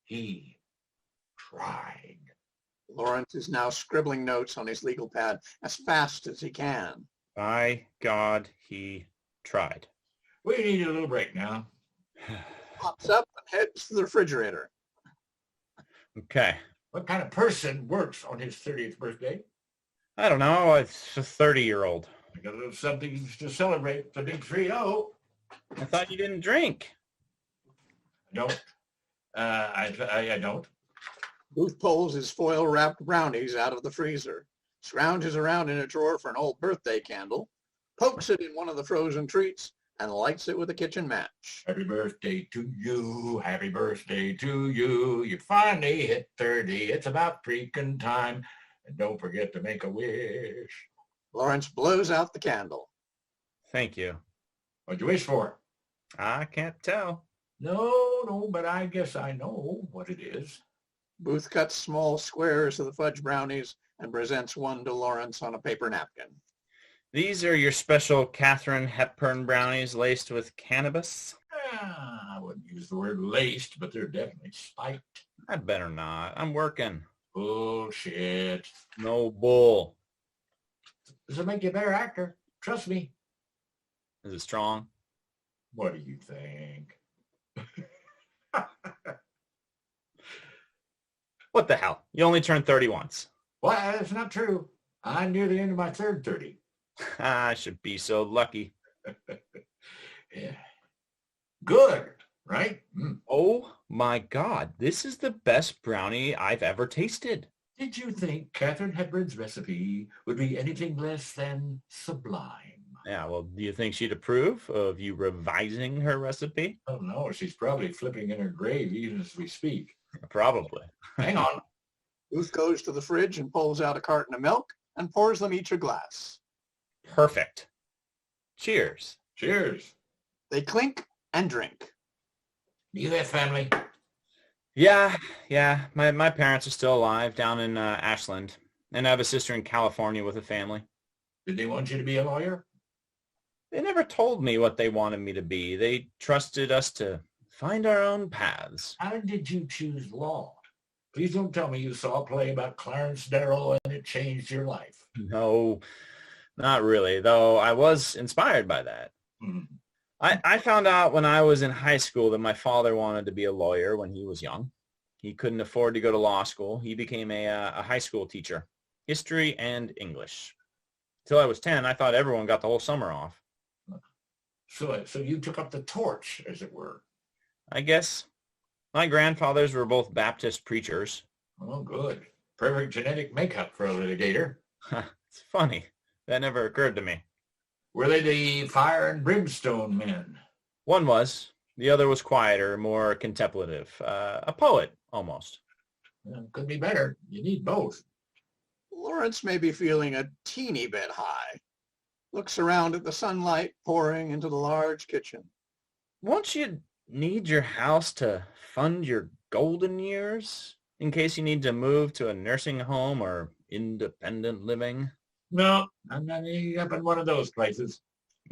He tried. Lawrence is now scribbling notes on his legal pad as fast as he can. By God, he tried. We need a little break now. Pops up and heads to the refrigerator. Okay. What kind of person works on his 30th birthday? I don't know. It's a 30-year-old. I got a little something to celebrate the big 3-0. I thought you didn't drink. I don't. I don't. Booth pulls his foil-wrapped brownies out of the freezer, scrounges around in a drawer for an old birthday candle, pokes it in one of the frozen treats, and lights it with a kitchen match. Happy birthday to you. Happy birthday to you. You finally hit 30. It's about freaking time. And don't forget to make a wish. Lawrence blows out the candle. Thank you. What'd you wish for? I can't tell. No, but I guess I know what it is. Booth cuts small squares of the fudge brownies and presents one to Lawrence on a paper napkin. These are your special Katharine Hepburn brownies laced with cannabis? I wouldn't use the word laced, but they're definitely spiked. I'd better not. I'm working. Bullshit. No bull. This will make you a better actor. Trust me. Is it strong? What do you think? What the hell? You only turned 30 once. Well, that's not true. I'm near the end of my third 30. I should be so lucky. Yeah. Good, right? Oh my God. This is the best brownie I've ever tasted. Did you think Katharine Hepburn's recipe would be anything less than sublime? Yeah, well, do you think she'd approve of you revising her recipe? Oh, no, she's probably flipping in her grave even as we speak. Probably. Hang on. Ruth goes to the fridge and pulls out a carton of milk and pours them each a glass. Perfect. Cheers. Cheers. They clink and drink. Do you have family? Yeah. My parents are still alive down in Ashland, and I have a sister in California with a family. Did they want you to be a lawyer? They never told me what they wanted me to be. They trusted us to find our own paths. How did you choose law? Please don't tell me you saw a play about Clarence Darrow and it changed your life. No, not really, though I was inspired by that. Hmm. I found out when I was in high school that my father wanted to be a lawyer when he was young. He couldn't afford to go to law school. He became a high school teacher, history and English. Till I was 10, I thought everyone got the whole summer off. So you took up the torch, as it were. I guess. My grandfathers were both Baptist preachers. Oh, good. Perfect genetic makeup for a litigator. It's funny. That never occurred to me. Were they the fire and brimstone men? One was. The other was quieter, more contemplative. A poet, almost. Well, could be better. You need both. Lawrence may be feeling a teeny bit high. Looks around at the sunlight pouring into the large kitchen. Won't you need your house to fund your golden years in case you need to move to a nursing home or independent living? No, I'm not ending up in one of those places.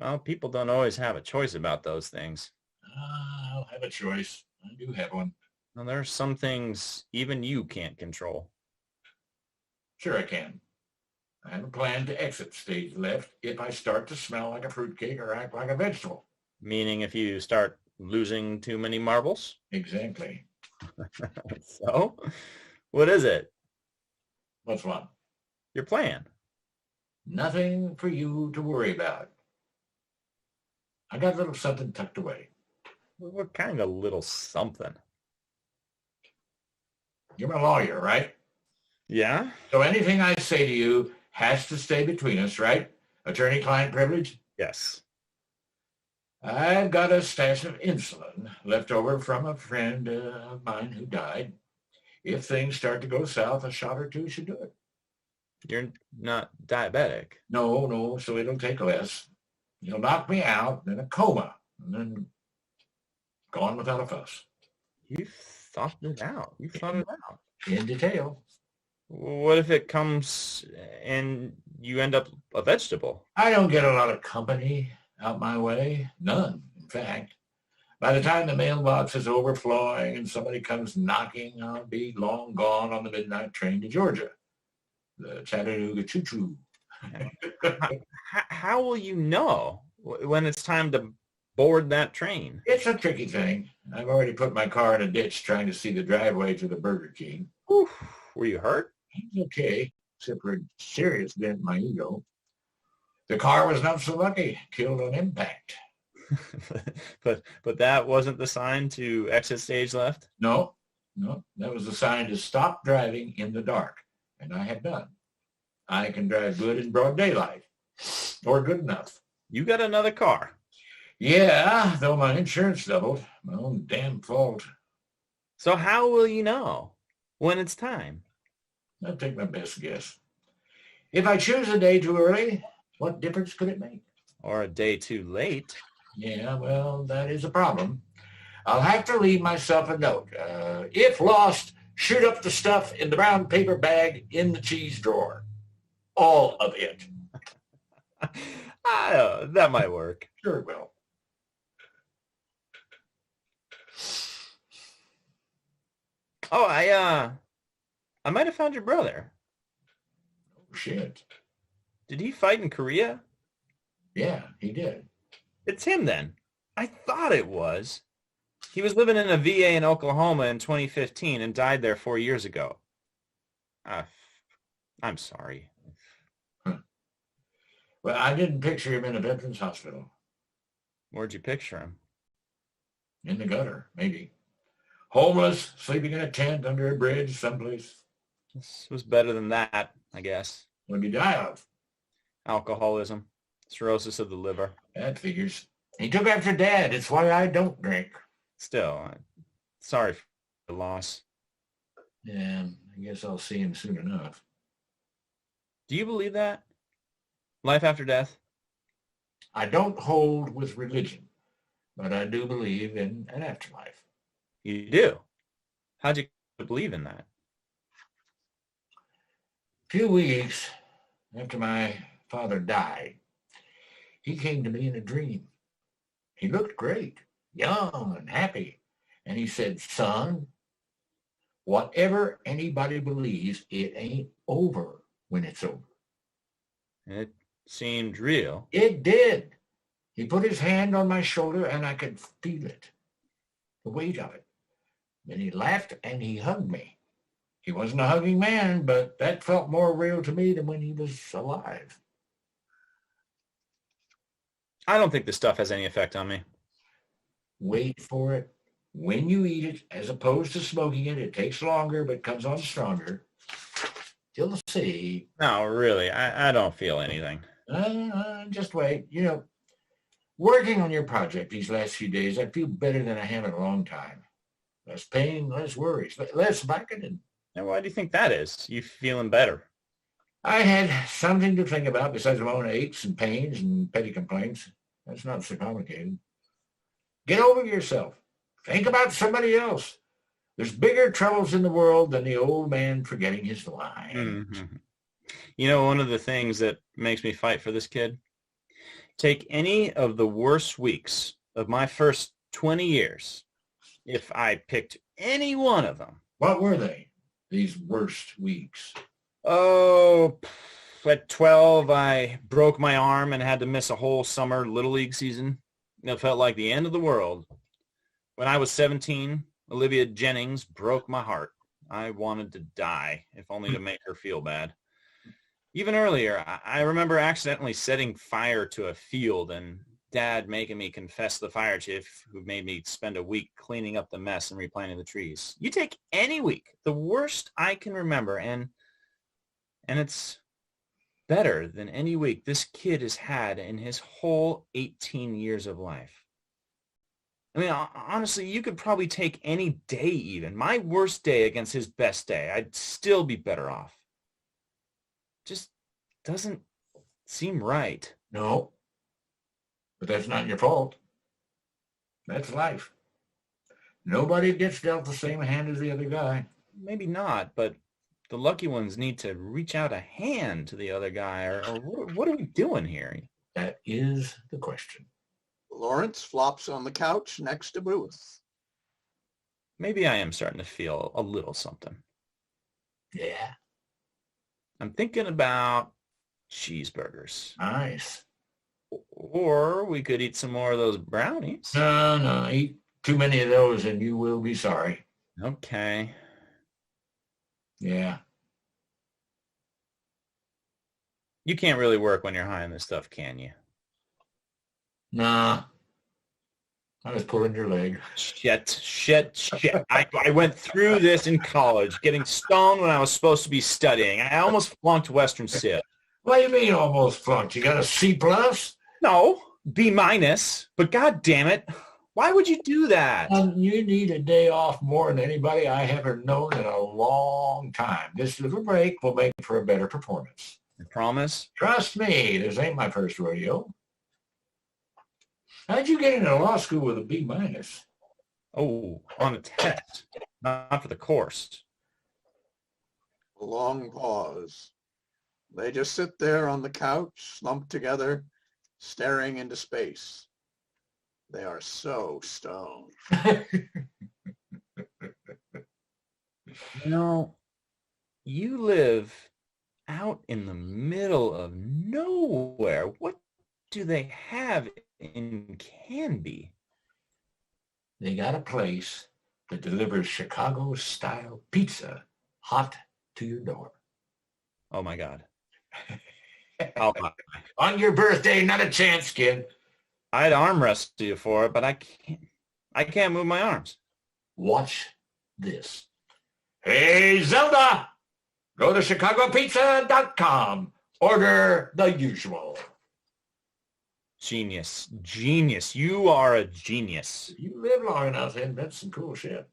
Well, people don't always have a choice about those things. I'll have a choice. I do have one. Well, there are some things even you can't control. Sure I can. I have a plan to exit stage left if I start to smell like a fruitcake or act like a vegetable. Meaning if you start losing too many marbles? Exactly. So, what is it? What's one? Your plan? Nothing for you to worry about. I got a little something tucked away. What kind of little something? You're my lawyer, right? Yeah? So anything I say to you has to stay between us, right? Attorney-client privilege? Yes. I've got a stash of insulin left over from a friend of mine who died. If things start to go south, a shot or two should do it. You're not diabetic. No, so it'll take less. You'll knock me out, then a coma, and then gone without a fuss. You thought it out. You thought it out. In detail. What if it comes and you end up a vegetable? I don't get a lot of company out my way. None, in fact. By the time the mailbox is overflowing and somebody comes knocking, I'll be long gone on the midnight train to Georgia. The Chattanooga choo-choo. How will you know when it's time to board that train? It's a tricky thing. I've already put my car in a ditch trying to see the driveway to the Burger King. Whew. Were you hurt? It's okay, except for a serious dent in my ego. The car was not so lucky, killed on impact. but that wasn't the sign to exit stage left? No, that was the sign to stop driving in the dark, and I have done. I can drive good in broad daylight, or good enough. You got another car. Yeah, though my insurance doubled. My own damn fault. So how will you know when it's time? I'll take my best guess. If I choose a day too early, what difference could it make? Or a day too late? Yeah, well, that is a problem. I'll have to leave myself a note. If lost, shoot up the stuff in the brown paper bag in the cheese drawer. All of it. That might work. Sure it will. Oh, I might have found your brother. Oh, shit. Did he fight in Korea? Yeah, he did. It's him then. I thought it was. He was living in a VA in Oklahoma in 2015 and died there 4 years ago. I'm sorry. Huh. Well, I didn't picture him in a veterans hospital. Where'd you picture him? In the gutter, maybe. Homeless, sleeping in a tent under a bridge someplace. This was better than that, I guess. What did he die of? Alcoholism. Cirrhosis of the liver. That figures. He took after Dad. It's why I don't drink. Still, sorry for the loss. Yeah, I guess I'll see him soon enough. Do you believe that? Life after death? I don't hold with religion, but I do believe in an afterlife. You do? How'd you believe in that? A few weeks after my father died, he came to me in a dream. He looked great, young and happy. And he said, son, whatever anybody believes, it ain't over when it's over. It seemed real. It did. He put his hand on my shoulder and I could feel it, the weight of it. Then he laughed and he hugged me. He wasn't a hugging man, but that felt more real to me than when he was alive. I don't think this stuff has any effect on me. Wait for it. When you eat it, as opposed to smoking it, it takes longer but comes on stronger. You'll see. No, really, I don't feel anything. Just wait. You know, working on your project these last few days, I feel better than I have in a long time. Less pain, less worries, less backing. And why do you think that is? You feeling better? I had something to think about besides my own aches and pains and petty complaints. That's not so complicated. Get over yourself. Think about somebody else. There's bigger troubles in the world than the old man forgetting his lines. Mm-hmm. You know, one of the things that makes me fight for this kid, take any of the worst weeks of my first 20 years. If I picked any one of them. What were they, these worst weeks? Oh, at 12, I broke my arm and had to miss a whole summer Little League season. It felt like the end of the world. When I was 17, Olivia Jennings broke my heart. I wanted to die, if only to make her feel bad. Even earlier, I remember accidentally setting fire to a field and Dad making me confess the fire chief who made me spend a week cleaning up the mess and replanting the trees. You take any week, the worst I can remember, and it's better than any week this kid has had in his whole 18 years of life. I mean, honestly, you could probably take any day even. My worst day against his best day, I'd still be better off. Just doesn't seem right. No. But that's not your fault. That's life. Nobody gets dealt the same hand as the other guy. Maybe not, but the lucky ones need to reach out a hand to the other guy, or what are we doing here? That is the question. Lawrence flops on the couch next to Booth. Maybe I am starting to feel a little something. Yeah. I'm thinking about cheeseburgers. Nice. Or we could eat some more of those brownies. No. Eat too many of those and you will be sorry. Okay. Yeah. You can't really work when you're high on this stuff, can you? Nah. I was pulling your leg. Shit. I went through this in college, getting stoned when I was supposed to be studying. I almost flunked Western Civ. What do you mean almost flunked? You got a C+? No, B-. But God damn it, why would you do that? You need a day off more than anybody I have ever known in a long time. This little break will make for a better performance. I promise? Trust me, this ain't my first rodeo. How'd you get into law school with a B-? Oh, on a test, not for the course. A long pause. They just sit there on the couch, slumped together, staring into space. They are so stoned. You know, you live out in the middle of nowhere. What do they have in Canby? They got a place that delivers Chicago-style pizza hot to your door. Oh, my God. I'll buy. On your birthday, not a chance, kid. I'd arm wrestle you for it, but I can't move my arms. Watch this. Hey, Zelda! Go to ChicagoPizza.com. Order the usual. Genius. Genius. You are a genius. You live long enough to invent some cool shit.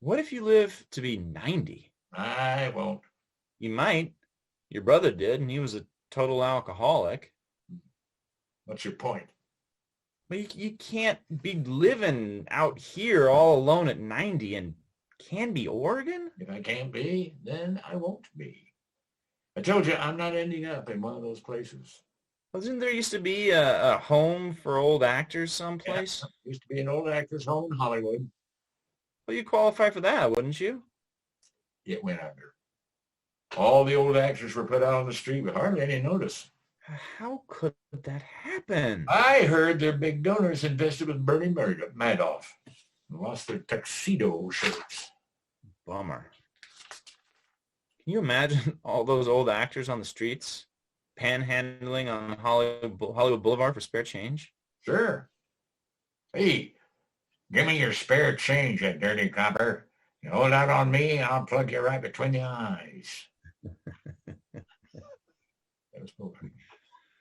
What if you live to be 90? I won't. You might. Your brother did, and he was a total alcoholic. What's your point? But you can't be living out here all alone at 90 in Canby, Oregon? If I can't be, then I won't be. I told you I'm not ending up in one of those places. Wasn't there used to be a home for old actors someplace? Yeah, used to be an old actor's home in Hollywood. Well, you'd qualify for that, wouldn't you? It went under. All the old actors were put out on the street with hardly any notice. How could that happen? I heard their big donors invested with Bernie Madoff and lost their tuxedo shirts. Bummer. Can you imagine all those old actors on the streets, panhandling on Hollywood Boulevard for spare change? Sure. Hey, give me your spare change, you dirty copper. You hold out on me, I'll plug you right between the eyes. That was moving.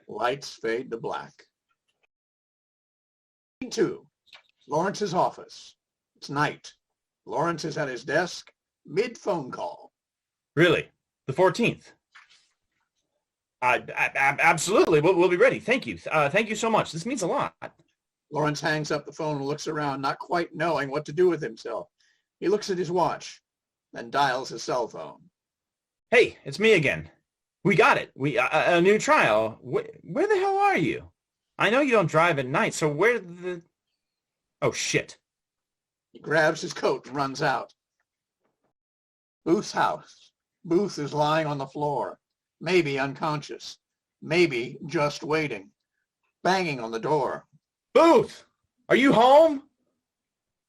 Lights fade to black. Scene 2. Lawrence's office. It's night. Lawrence is at his desk, mid-phone call. Really? The 14th? Absolutely. We'll be ready. Thank you. Thank you so much. This means a lot. Lawrence hangs up the phone and looks around, not quite knowing what to do with himself. He looks at his watch, then dials his cell phone. Hey, it's me again. We got it. A new trial. Where the hell are you? I know you don't drive at night, so where the... Oh, shit. He grabs his coat and runs out. Booth's house. Booth is lying on the floor, maybe unconscious, maybe just waiting, banging on the door. Booth! Are you home?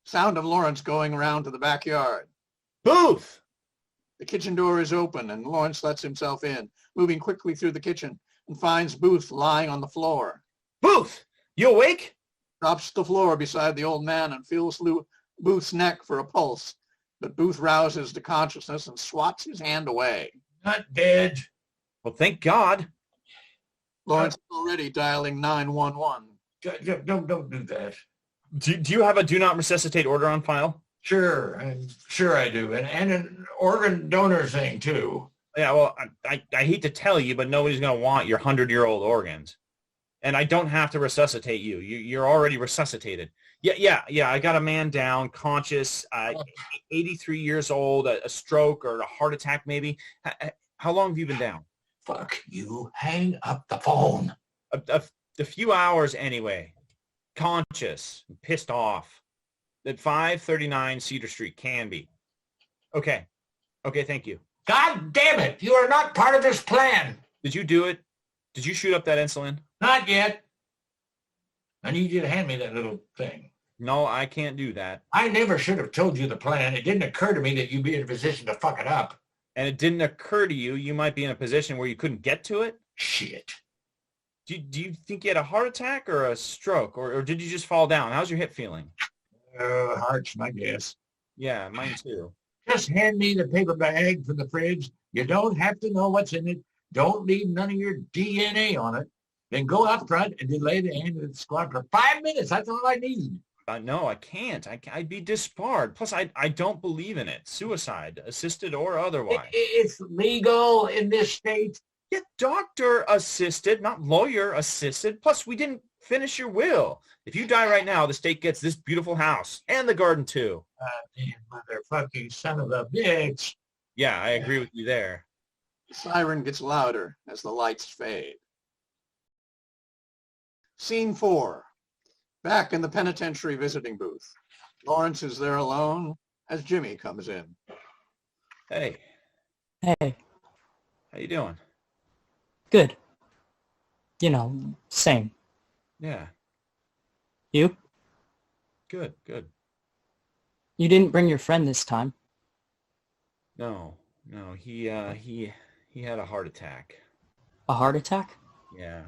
Sound of Lawrence going around to the backyard. Booth! The kitchen door is open and Lawrence lets himself in, moving quickly through the kitchen, and finds Booth lying on the floor. Booth! You awake? Drops to the floor beside the old man and feels Booth's neck for a pulse, but Booth rouses to consciousness and swats his hand away. Not dead. Well, thank God. Lawrence is already dialing 911. Don't do that. Do you have a do not resuscitate order on file? Sure, I'm sure I do. And an organ donor thing, too. Yeah, well, I hate to tell you, but nobody's going to want your 100-year-old organs. And I don't have to resuscitate you. You're already resuscitated. Yeah, I got a man down, conscious, 83 years old, a stroke or a heart attack maybe. How long have you been down? Fuck you. Hang up the phone. A few hours anyway. Conscious, pissed off. At 539 Cedar Street, Canby. Okay, thank you. God damn it! You are not part of this plan. Did you do it? Did you shoot up that insulin? Not yet. I need you to hand me that little thing. No, I can't do that. I never should have told you the plan. It didn't occur to me that you'd be in a position to fuck it up. And it didn't occur to you you might be in a position where you couldn't get to it? Shit. Do you think you had a heart attack or a stroke? Or did you just fall down? How's your hip feeling? Heart's my guess. Yeah, mine too. Just hand me the paper bag from the fridge. You don't have to know what's in it. Don't leave none of your DNA on it. Then go up front and delay the ambulance squad for 5 minutes. That's all I need. No, I can't. I'd be disbarred. Plus, I don't believe in it. Suicide, assisted or otherwise. It's legal in this state. Yeah, doctor assisted, not lawyer assisted. Plus, we didn't finish your will. If you die right now, the state gets this beautiful house and the garden too. Damn motherfucking son of a bitch. Yeah, I agree with you there. The siren gets louder as the lights fade. Scene 4. Back in the penitentiary visiting booth. Lawrence is there alone as Jimmy comes in. Hey, Hey, how you doing? good. You know, same. Yeah, You? good. You didn't bring your friend this time. No, he had a heart attack. A heart attack? Yeah.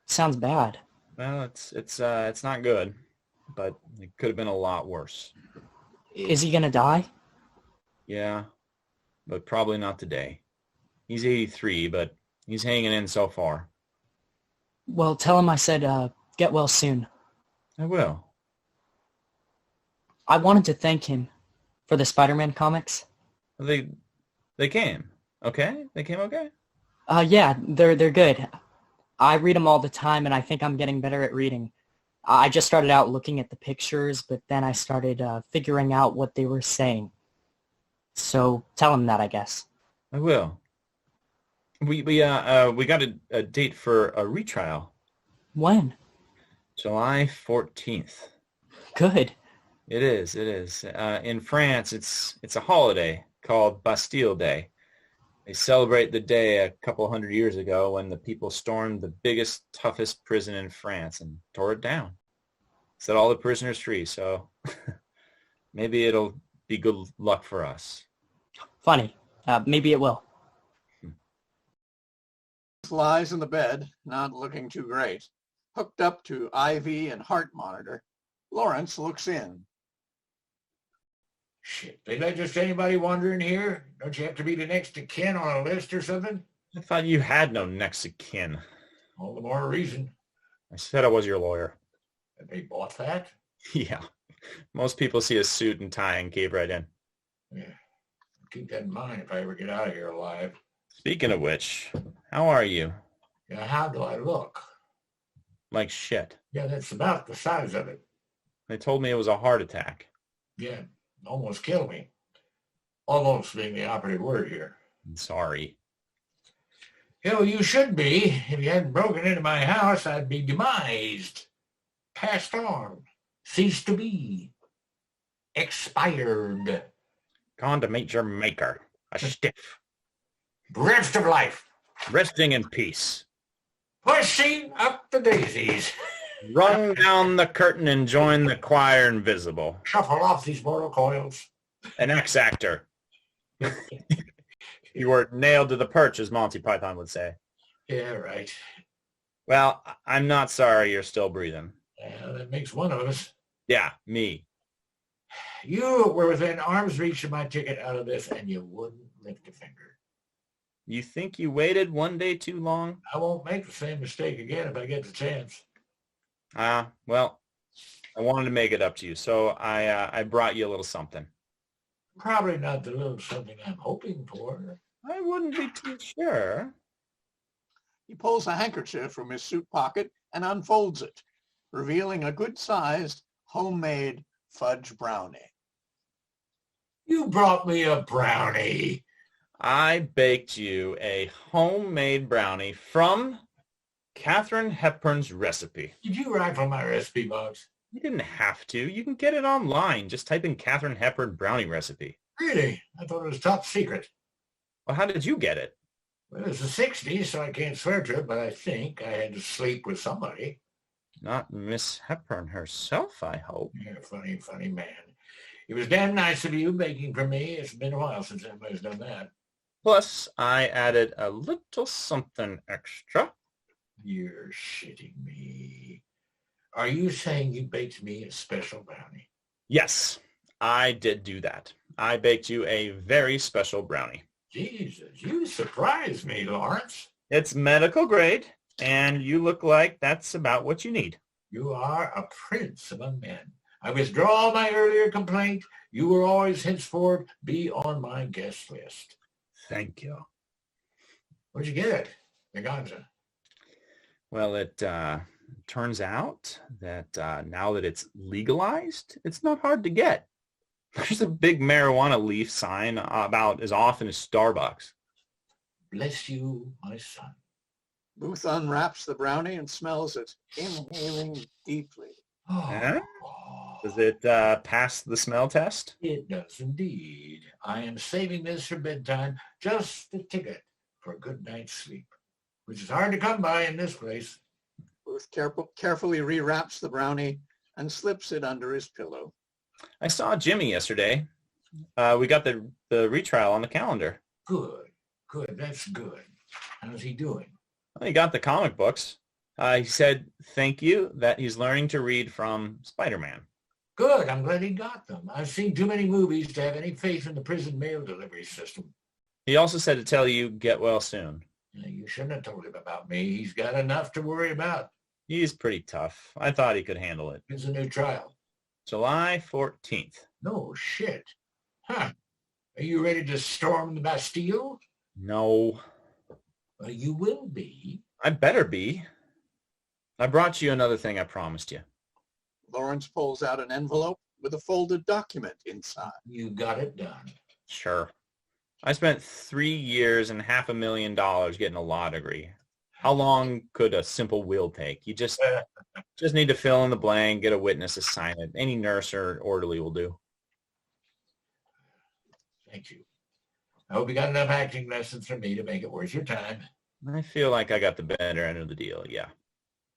Sounds bad. Well, it's not good, but it could have been a lot worse. Is he gonna die? Yeah, but probably not today. He's 83, but he's hanging in so far. Well, tell him I said, get well soon. I will. I wanted to thank him for the Spider-Man comics. They came. Okay? They came okay? Yeah, they're good. I read them all the time, and I think I'm getting better at reading. I just started out looking at the pictures, but then I started figuring out what they were saying. So tell him that, I guess. I will. We got a date for a retrial. When? July 14th. Good. It is. In France, it's a holiday called Bastille Day. They celebrate the day a couple hundred years ago when the people stormed the biggest, toughest prison in France and tore it down. Set all the prisoners free, so maybe it'll be good luck for us. Funny. Maybe it will. Lies in the bed, not looking too great. Hooked up to IV and heart monitor, Lawrence looks in. Shit, they let just anybody wander in here? Don't you have to be the next of kin on a list or something? I thought you had no next of kin. All the more reason. I said I was your lawyer. And they bought that? Yeah. Most people see a suit and tie and cave right in. Yeah. Keep that in mind if I ever get out of here alive. Speaking of which, how are you? Yeah, how do I look? Like shit. Yeah, that's about the size of it. They told me it was a heart attack. Yeah, almost killed me. Almost being the operative word here. I'm sorry. You should be. If you hadn't broken into my house, I'd be demised. Passed on. Ceased to be. Expired. Gone to meet your maker. A stiff. Rest of life. Resting in peace. Pushing up the daisies. Run down the curtain and join the choir invisible. Shuffle off these mortal coils. An ex-actor. You were nailed to the perch, as Monty Python would say. Yeah, right. Well, I'm not sorry you're still breathing. Yeah, that makes one of us. Yeah, me. You were within arm's reach of my ticket out of this, and you wouldn't lift a finger. You think you waited one day too long? I won't make the same mistake again if I get the chance. Well, I wanted to make it up to you, so I brought you a little something. Probably not the little something I'm hoping for. I wouldn't be too sure. He pulls a handkerchief from his suit pocket and unfolds it, revealing a good-sized, homemade fudge brownie. You brought me a brownie. I baked you a homemade brownie from Katharine Hepburn's recipe. Did you write from my recipe box? You didn't have to. You can get it online. Just type in Katharine Hepburn brownie recipe. Really? I thought it was top secret. Well, how did you get it? Well, it was the 60s, so I can't swear to it, but I think I had to sleep with somebody. Not Miss Hepburn herself, I hope. Yeah, funny man. It was damn nice of you baking for me. It's been a while since anybody's done that. Plus, I added a little something extra. You're shitting me. Are you saying you baked me a special brownie? Yes, I did do that. I baked you a very special brownie. Jesus, you surprised me, Lawrence. It's medical grade, and you look like that's about what you need. You are a prince among men. I withdraw my earlier complaint. You will always henceforth be on my guest list. Thank you. Where'd you get it? The ganja. Well, it turns out that now that it's legalized, it's not hard to get. There's a big marijuana leaf sign about as often as Starbucks. Bless you, my son. Booth unwraps the brownie and smells it, inhaling deeply. Huh? Does it pass the smell test? It does indeed. I am saving this for bedtime, just the ticket for a good night's sleep, which is hard to come by in this place. Booth carefully rewraps the brownie and slips it under his pillow. I saw Jimmy yesterday. We got the retrial on the calendar. Good. That's good. How's he doing? Well, he got the comic books. He said thank you, that he's learning to read from Spider-Man. Good. I'm glad he got them. I've seen too many movies to have any faith in the prison mail delivery system. He also said to tell you get well soon. You shouldn't have told him about me. He's got enough to worry about. He's pretty tough. I thought he could handle it. It's a new trial. July 14th. No shit. Huh. Are you ready to storm the Bastille? No. Well, you will be. I better be. I brought you another thing I promised you. Lawrence pulls out an envelope with a folded document inside. You got it done. Sure. I spent 3 years and $500,000 getting a law degree. How long could a simple will take? You just need to fill in the blank, get a witness to sign it. Any nurse or orderly will do. Thank you. I hope you got enough acting lessons from me to make it worth your time. I feel like I got the better end of the deal, yeah.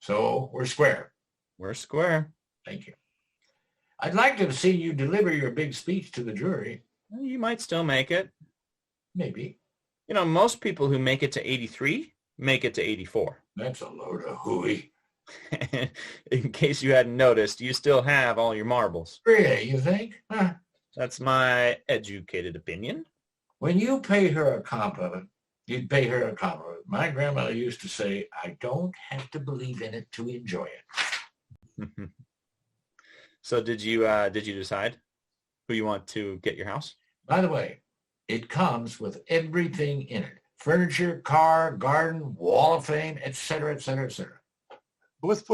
So we're square. We're square. Thank you. I'd like to have seen you deliver your big speech to the jury. Well, you might still make it. Maybe. You know, most people who make it to 83 make it to 84. That's a load of hooey. In case you hadn't noticed, you still have all your marbles. Really, you think? Huh? That's my educated opinion. When you pay her a compliment, you'd pay her a compliment. My grandmother used to say, I don't have to believe in it to enjoy it. So did you decide who you want to get your house? By the way, it comes with everything in it. Furniture, car, garden, wall of fame, etc., etc., etc. Booth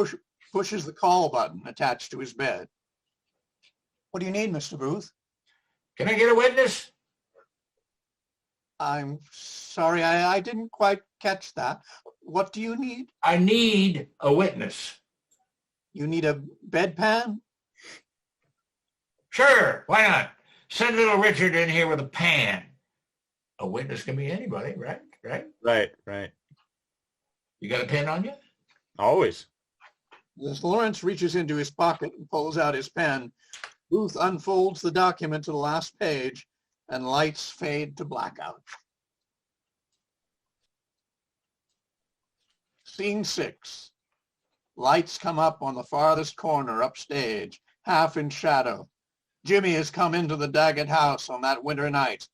pushes the call button attached to his bed. What do you need, Mr. Booth? Can I get a witness? I'm sorry, I didn't quite catch that. What do you need? I need a witness. You need a bedpan? Sure, why not? Send little Richard in here with a pan. A witness can be anybody, right? Right. You got a pen on you? Always. As Lawrence reaches into his pocket and pulls out his pen, Booth unfolds the document to the last page, and lights fade to blackout. Scene 6. Lights come up on the farthest corner upstage, half in shadow. Jimmy has come into the Daggett house on that winter night.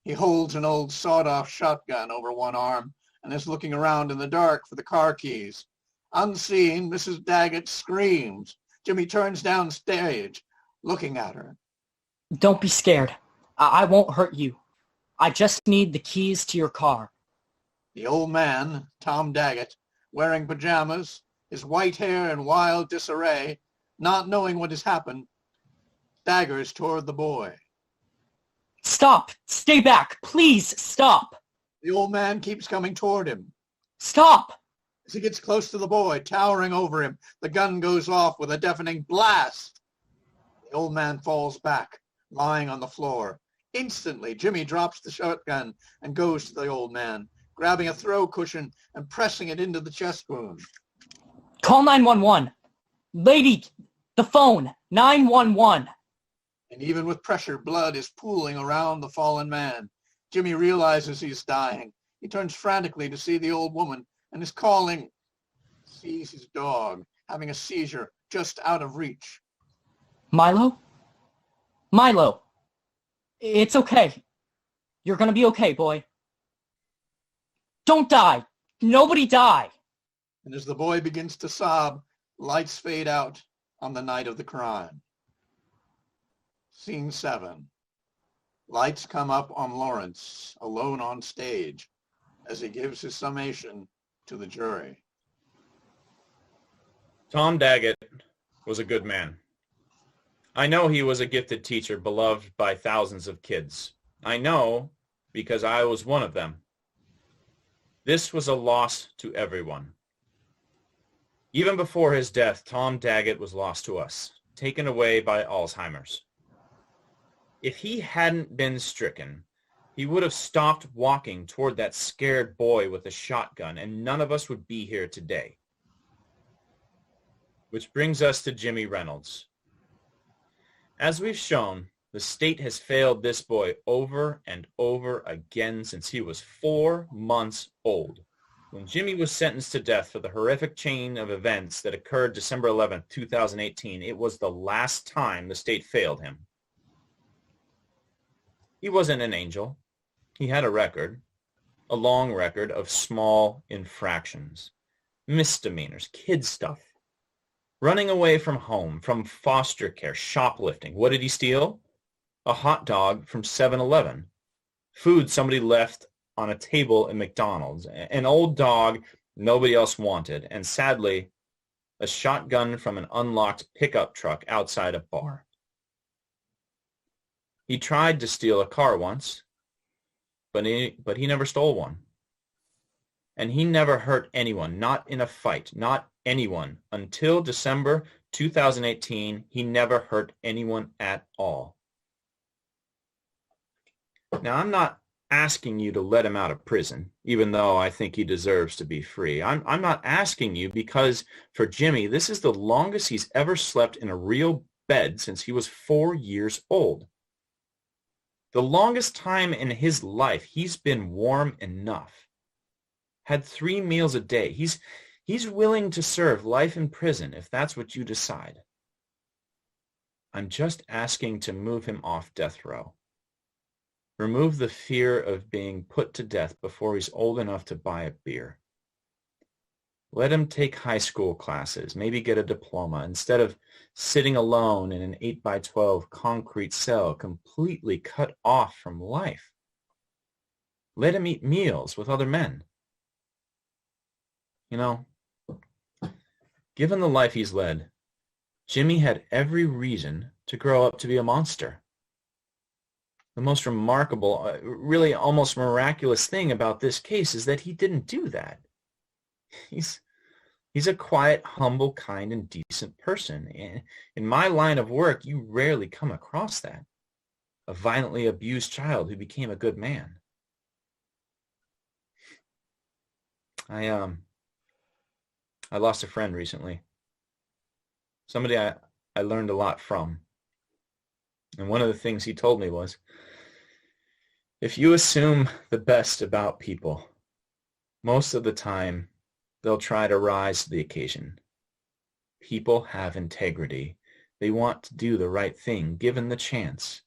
He holds an old sawed-off shotgun over one arm and is looking around in the dark for the car keys. Unseen, Mrs. Daggett screams. Jimmy turns downstage, looking at her. Don't be scared. I won't hurt you. I just need the keys to your car. The old man, Tom Daggett, wearing pajamas, his white hair in wild disarray, not knowing what has happened, staggers toward the boy. Stop! Stay back! Please, stop! The old man keeps coming toward him. Stop! As he gets close to the boy, towering over him, the gun goes off with a deafening blast. The old man falls back, lying on the floor. Instantly, Jimmy drops the shotgun and goes to the old man, grabbing a throw cushion and pressing it into the chest wound. Call 911. Lady, the phone. 911. And even with pressure, blood is pooling around the fallen man. Jimmy realizes he's dying. He turns frantically to see the old woman and is calling. Sees his dog having a seizure just out of reach. Milo? Milo. It's okay. You're gonna be okay, boy. Don't die. Nobody die. And as the boy begins to sob, lights fade out on the night of the crime. Scene 7. Lights come up on Lawrence, alone on stage, as he gives his summation to the jury. Tom Daggett was a good man. I know he was a gifted teacher beloved by thousands of kids. I know because I was one of them. This was a loss to everyone. Even before his death, Tom Daggett was lost to us, taken away by Alzheimer's. If he hadn't been stricken, he would have stopped walking toward that scared boy with a shotgun, and none of us would be here today. Which brings us to Jimmy Reynolds. As we've shown, the state has failed this boy over and over again since he was 4 months old. When Jimmy was sentenced to death for the horrific chain of events that occurred December 11, 2018, it was the last time the state failed him. He wasn't an angel. He had a record. a long record of small infractions, misdemeanors, kid stuff. Running away from home, from foster care, shoplifting. What did he steal? A hot dog from 7-Eleven. Food somebody left on a table in McDonald's. An old dog nobody else wanted. And sadly, a shotgun from an unlocked pickup truck outside a bar. He tried to steal a car once, but he never stole one. And he never hurt anyone, not in a fight, not anyone. Until December 2018, he never hurt anyone at all. Now, I'm not asking you to let him out of prison, even though I think he deserves to be free. I'm not asking you because, for Jimmy, this is the longest he's ever slept in a real bed since he was 4 years old. The longest time in his life he's been warm enough. Had 3 meals a day. He's willing to serve life in prison if that's what you decide. I'm just asking to move him off death row. Remove the fear of being put to death before he's old enough to buy a beer. Let him take high school classes, maybe get a diploma, instead of sitting alone in an 8x12 concrete cell completely cut off from life. Let him eat meals with other men. You know, given the life he's led, Jimmy had every reason to grow up to be a monster. The most remarkable, really almost miraculous thing about this case is that he didn't do that. He's a quiet, humble, kind, and decent person. In my line of work, you rarely come across that. A violently abused child who became a good man. I lost a friend recently. Somebody I learned a lot from. And one of the things he told me was, if you assume the best about people, most of the time they'll try to rise to the occasion. People have integrity. They want to do the right thing. Given the chance,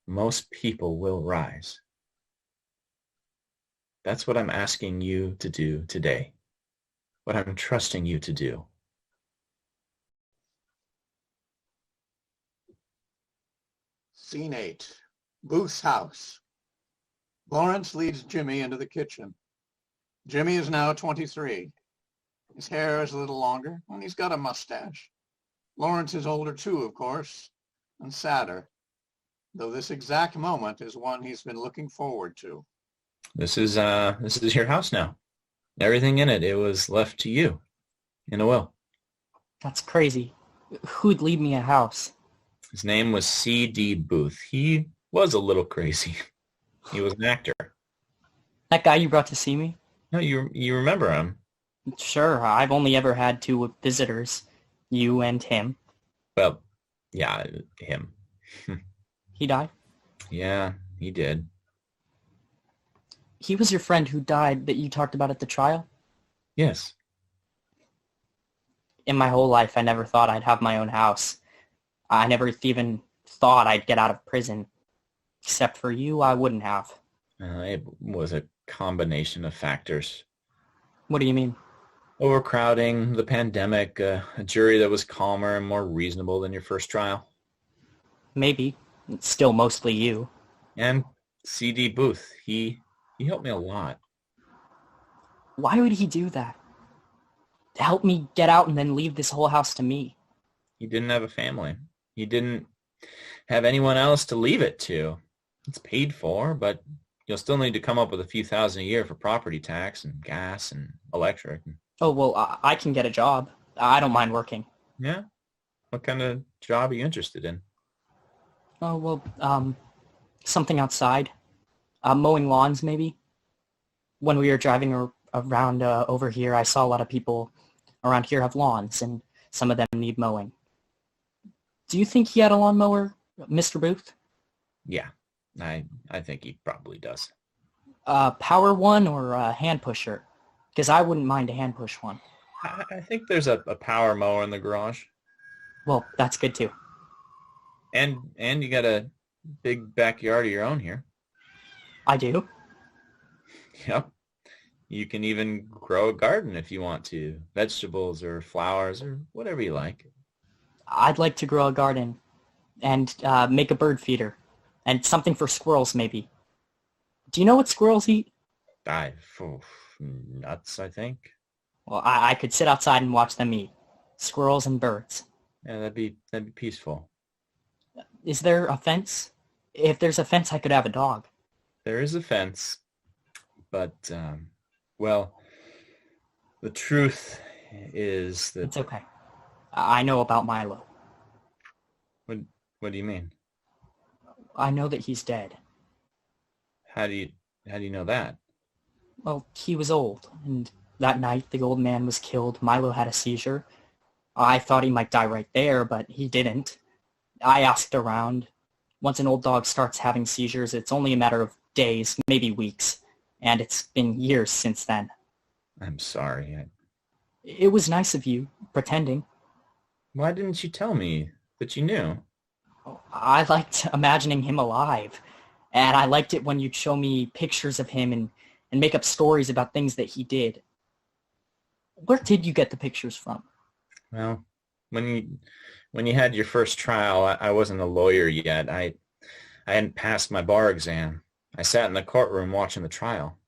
most people will rise. That's what I'm asking you to do today. What I'm trusting you to do. Scene 8, Booth's house. Lawrence leads Jimmy into the kitchen. Jimmy is now 23. His hair is a little longer, and he's got a mustache. Lawrence is older too, of course, and sadder, though this exact moment is one he's been looking forward to. This is your house now. Everything in it was left to you in a will. That's crazy. Who'd leave me a house? His name was C.D. Booth. He was a little crazy. He was an actor. That guy you brought to see me? No, you remember him. Sure, I've only ever had 2 visitors. You and him. Well, yeah, him. He died? Yeah, he did. He was your friend who died that you talked about at the trial? Yes. In my whole life, I never thought I'd have my own house. I never even thought I'd get out of prison. Except for you, I wouldn't have. It was a combination of factors. What do you mean? Overcrowding, the pandemic, a jury that was calmer and more reasonable than your first trial. Maybe. It's still mostly you. And C.D. Booth, he helped me a lot. Why would he do that? To help me get out and then leave this whole house to me? He didn't have a family. He didn't have anyone else to leave it to. It's paid for, but you'll still need to come up with a few thousand a year for property tax and gas and electric. Oh, well, I can get a job. I don't mind working. Yeah? What kind of job are you interested in? Oh, well, something outside. Mowing lawns, maybe. When we were driving around over here, I saw a lot of people around here have lawns, and some of them need mowing. Do you think he had a lawnmower, Mr. Booth? Yeah, I think he probably does. Power one or a hand pusher? Because I wouldn't mind a hand push one. I think there's a power mower in the garage. Well, that's good too. And you got a big backyard of your own here. I do? Yep. You can even grow a garden if you want to. Vegetables or flowers or whatever you like. I'd like to grow a garden and make a bird feeder and something for squirrels maybe. Do you know what squirrels eat? Nuts, I think. Well, I could sit outside and watch them eat. Squirrels and birds. Yeah, that'd be peaceful. Is there a fence? If there's a fence, I could have a dog. There is a fence, but, well, the truth is that... It's okay. I know about Milo. What do you mean? I know that he's dead. How do you know that? Well, he was old, and that night the old man was killed. Milo had a seizure. I thought he might die right there, but he didn't. I asked around. Once an old dog starts having seizures, it's only a matter of days, maybe weeks, and it's been years since then. I'm sorry. It was nice of you, pretending. Why didn't you tell me that you knew? I liked imagining him alive, and I liked it when you'd show me pictures of him and make up stories about things that he did. Where did you get the pictures from? Well, when you had your first trial, I wasn't a lawyer yet. I hadn't passed my bar exam. I sat in the courtroom watching the trial.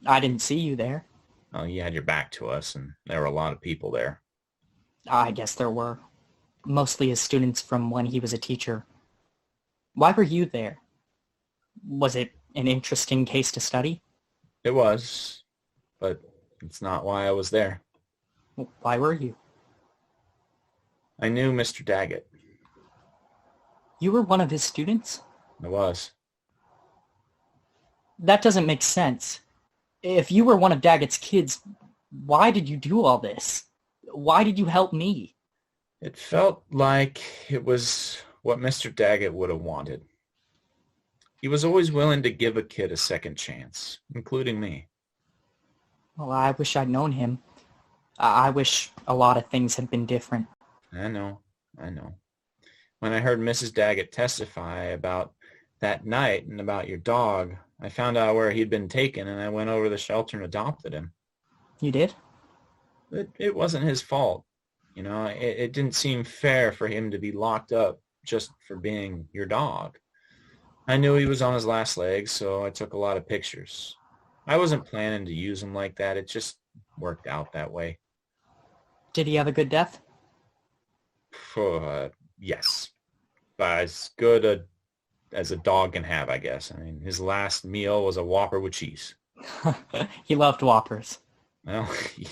I didn't see you there. Oh, you had your back to us, and there were a lot of people there. I guess there were. Mostly his students from when he was a teacher. Why were you there? Was it an interesting case to study? It was, but it's not why I was there. Why were you? I knew Mr. Daggett. You were one of his students? I was. That doesn't make sense. If you were one of Daggett's kids, why did you do all this? Why did you help me? It felt like it was what Mr. Daggett would have wanted. He was always willing to give a kid a second chance, including me. Well, I wish I'd known him. I wish a lot of things had been different. I know. When I heard Mrs. Daggett testify about that night and about your dog, I found out where he'd been taken, and I went over to the shelter and adopted him. You did? It wasn't his fault. You know, it didn't seem fair for him to be locked up just for being your dog. I knew he was on his last legs, so I took a lot of pictures. I wasn't planning to use him like that. It just worked out that way. Did he have a good death? Yes. As good as a dog can have, I guess. I mean, his last meal was a Whopper with cheese. He loved Whoppers. Well,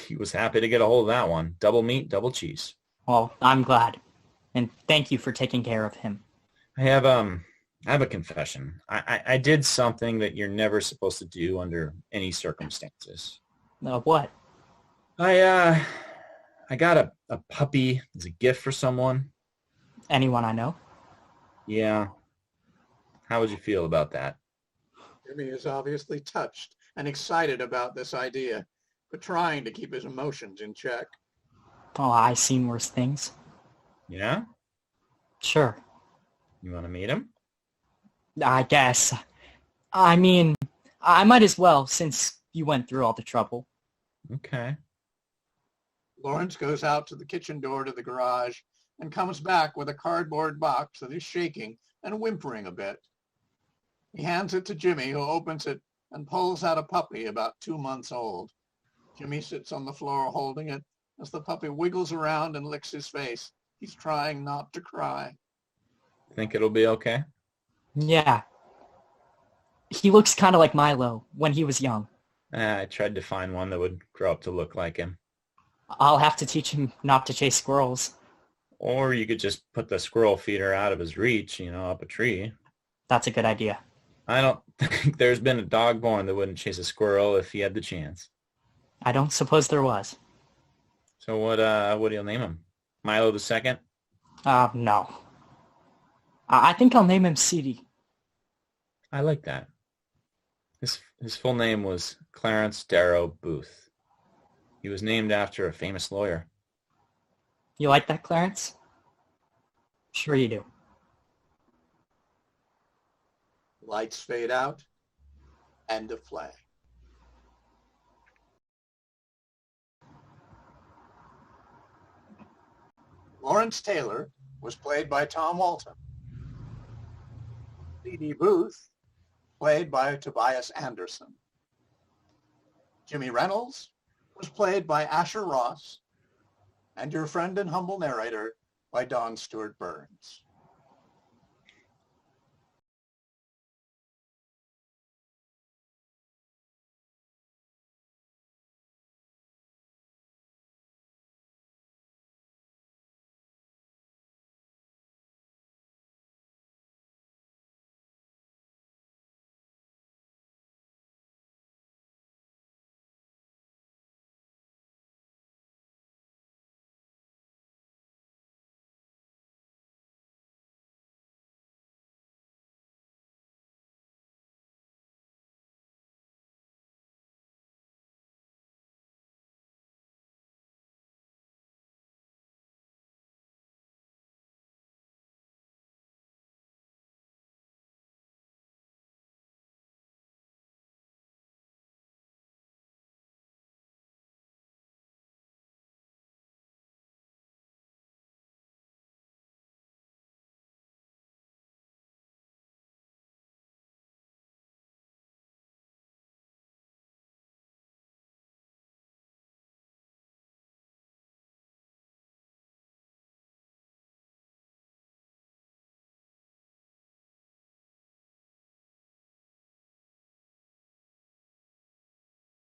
he was happy to get a hold of that one. Double meat, double cheese. Well, I'm glad. And thank you for taking care of him. I have a confession. I did something that you're never supposed to do under any circumstances. What? I got a puppy as a gift for someone. Anyone I know? Yeah. How would you feel about that? Jimmy is obviously touched and excited about this idea, but trying to keep his emotions in check. Oh, I've seen worse things. Yeah? Sure. You want to meet him? I guess. I mean, I might as well, since you went through all the trouble. Okay. Lawrence goes out to the kitchen door to the garage and comes back with a cardboard box that is shaking and whimpering a bit. He hands it to Jimmy, who opens it and pulls out a puppy about 2 months old. Jimmy sits on the floor holding it as the puppy wiggles around and licks his face. He's trying not to cry. Think it'll be okay? Yeah. He looks kind of like Milo when he was young. I tried to find one that would grow up to look like him. I'll have to teach him not to chase squirrels. Or you could just put the squirrel feeder out of his reach, up a tree. That's a good idea. I don't think there's been a dog born that wouldn't chase a squirrel if he had the chance. I don't suppose there was. So what do you name him? Milo the Second? No. I think I'll name him CD. I like that. His full name was Clarence Darrow Booth. He was named after a famous lawyer. You like that, Clarence? Sure you do. Lights fade out. End of play. Lawrence Taylor was played by Tom Walton. C.D. Booth, played by Tobias Andersen. Jimmy Reynolds was played by Asher Ross, and your friend and humble narrator by Don Stewart Burns.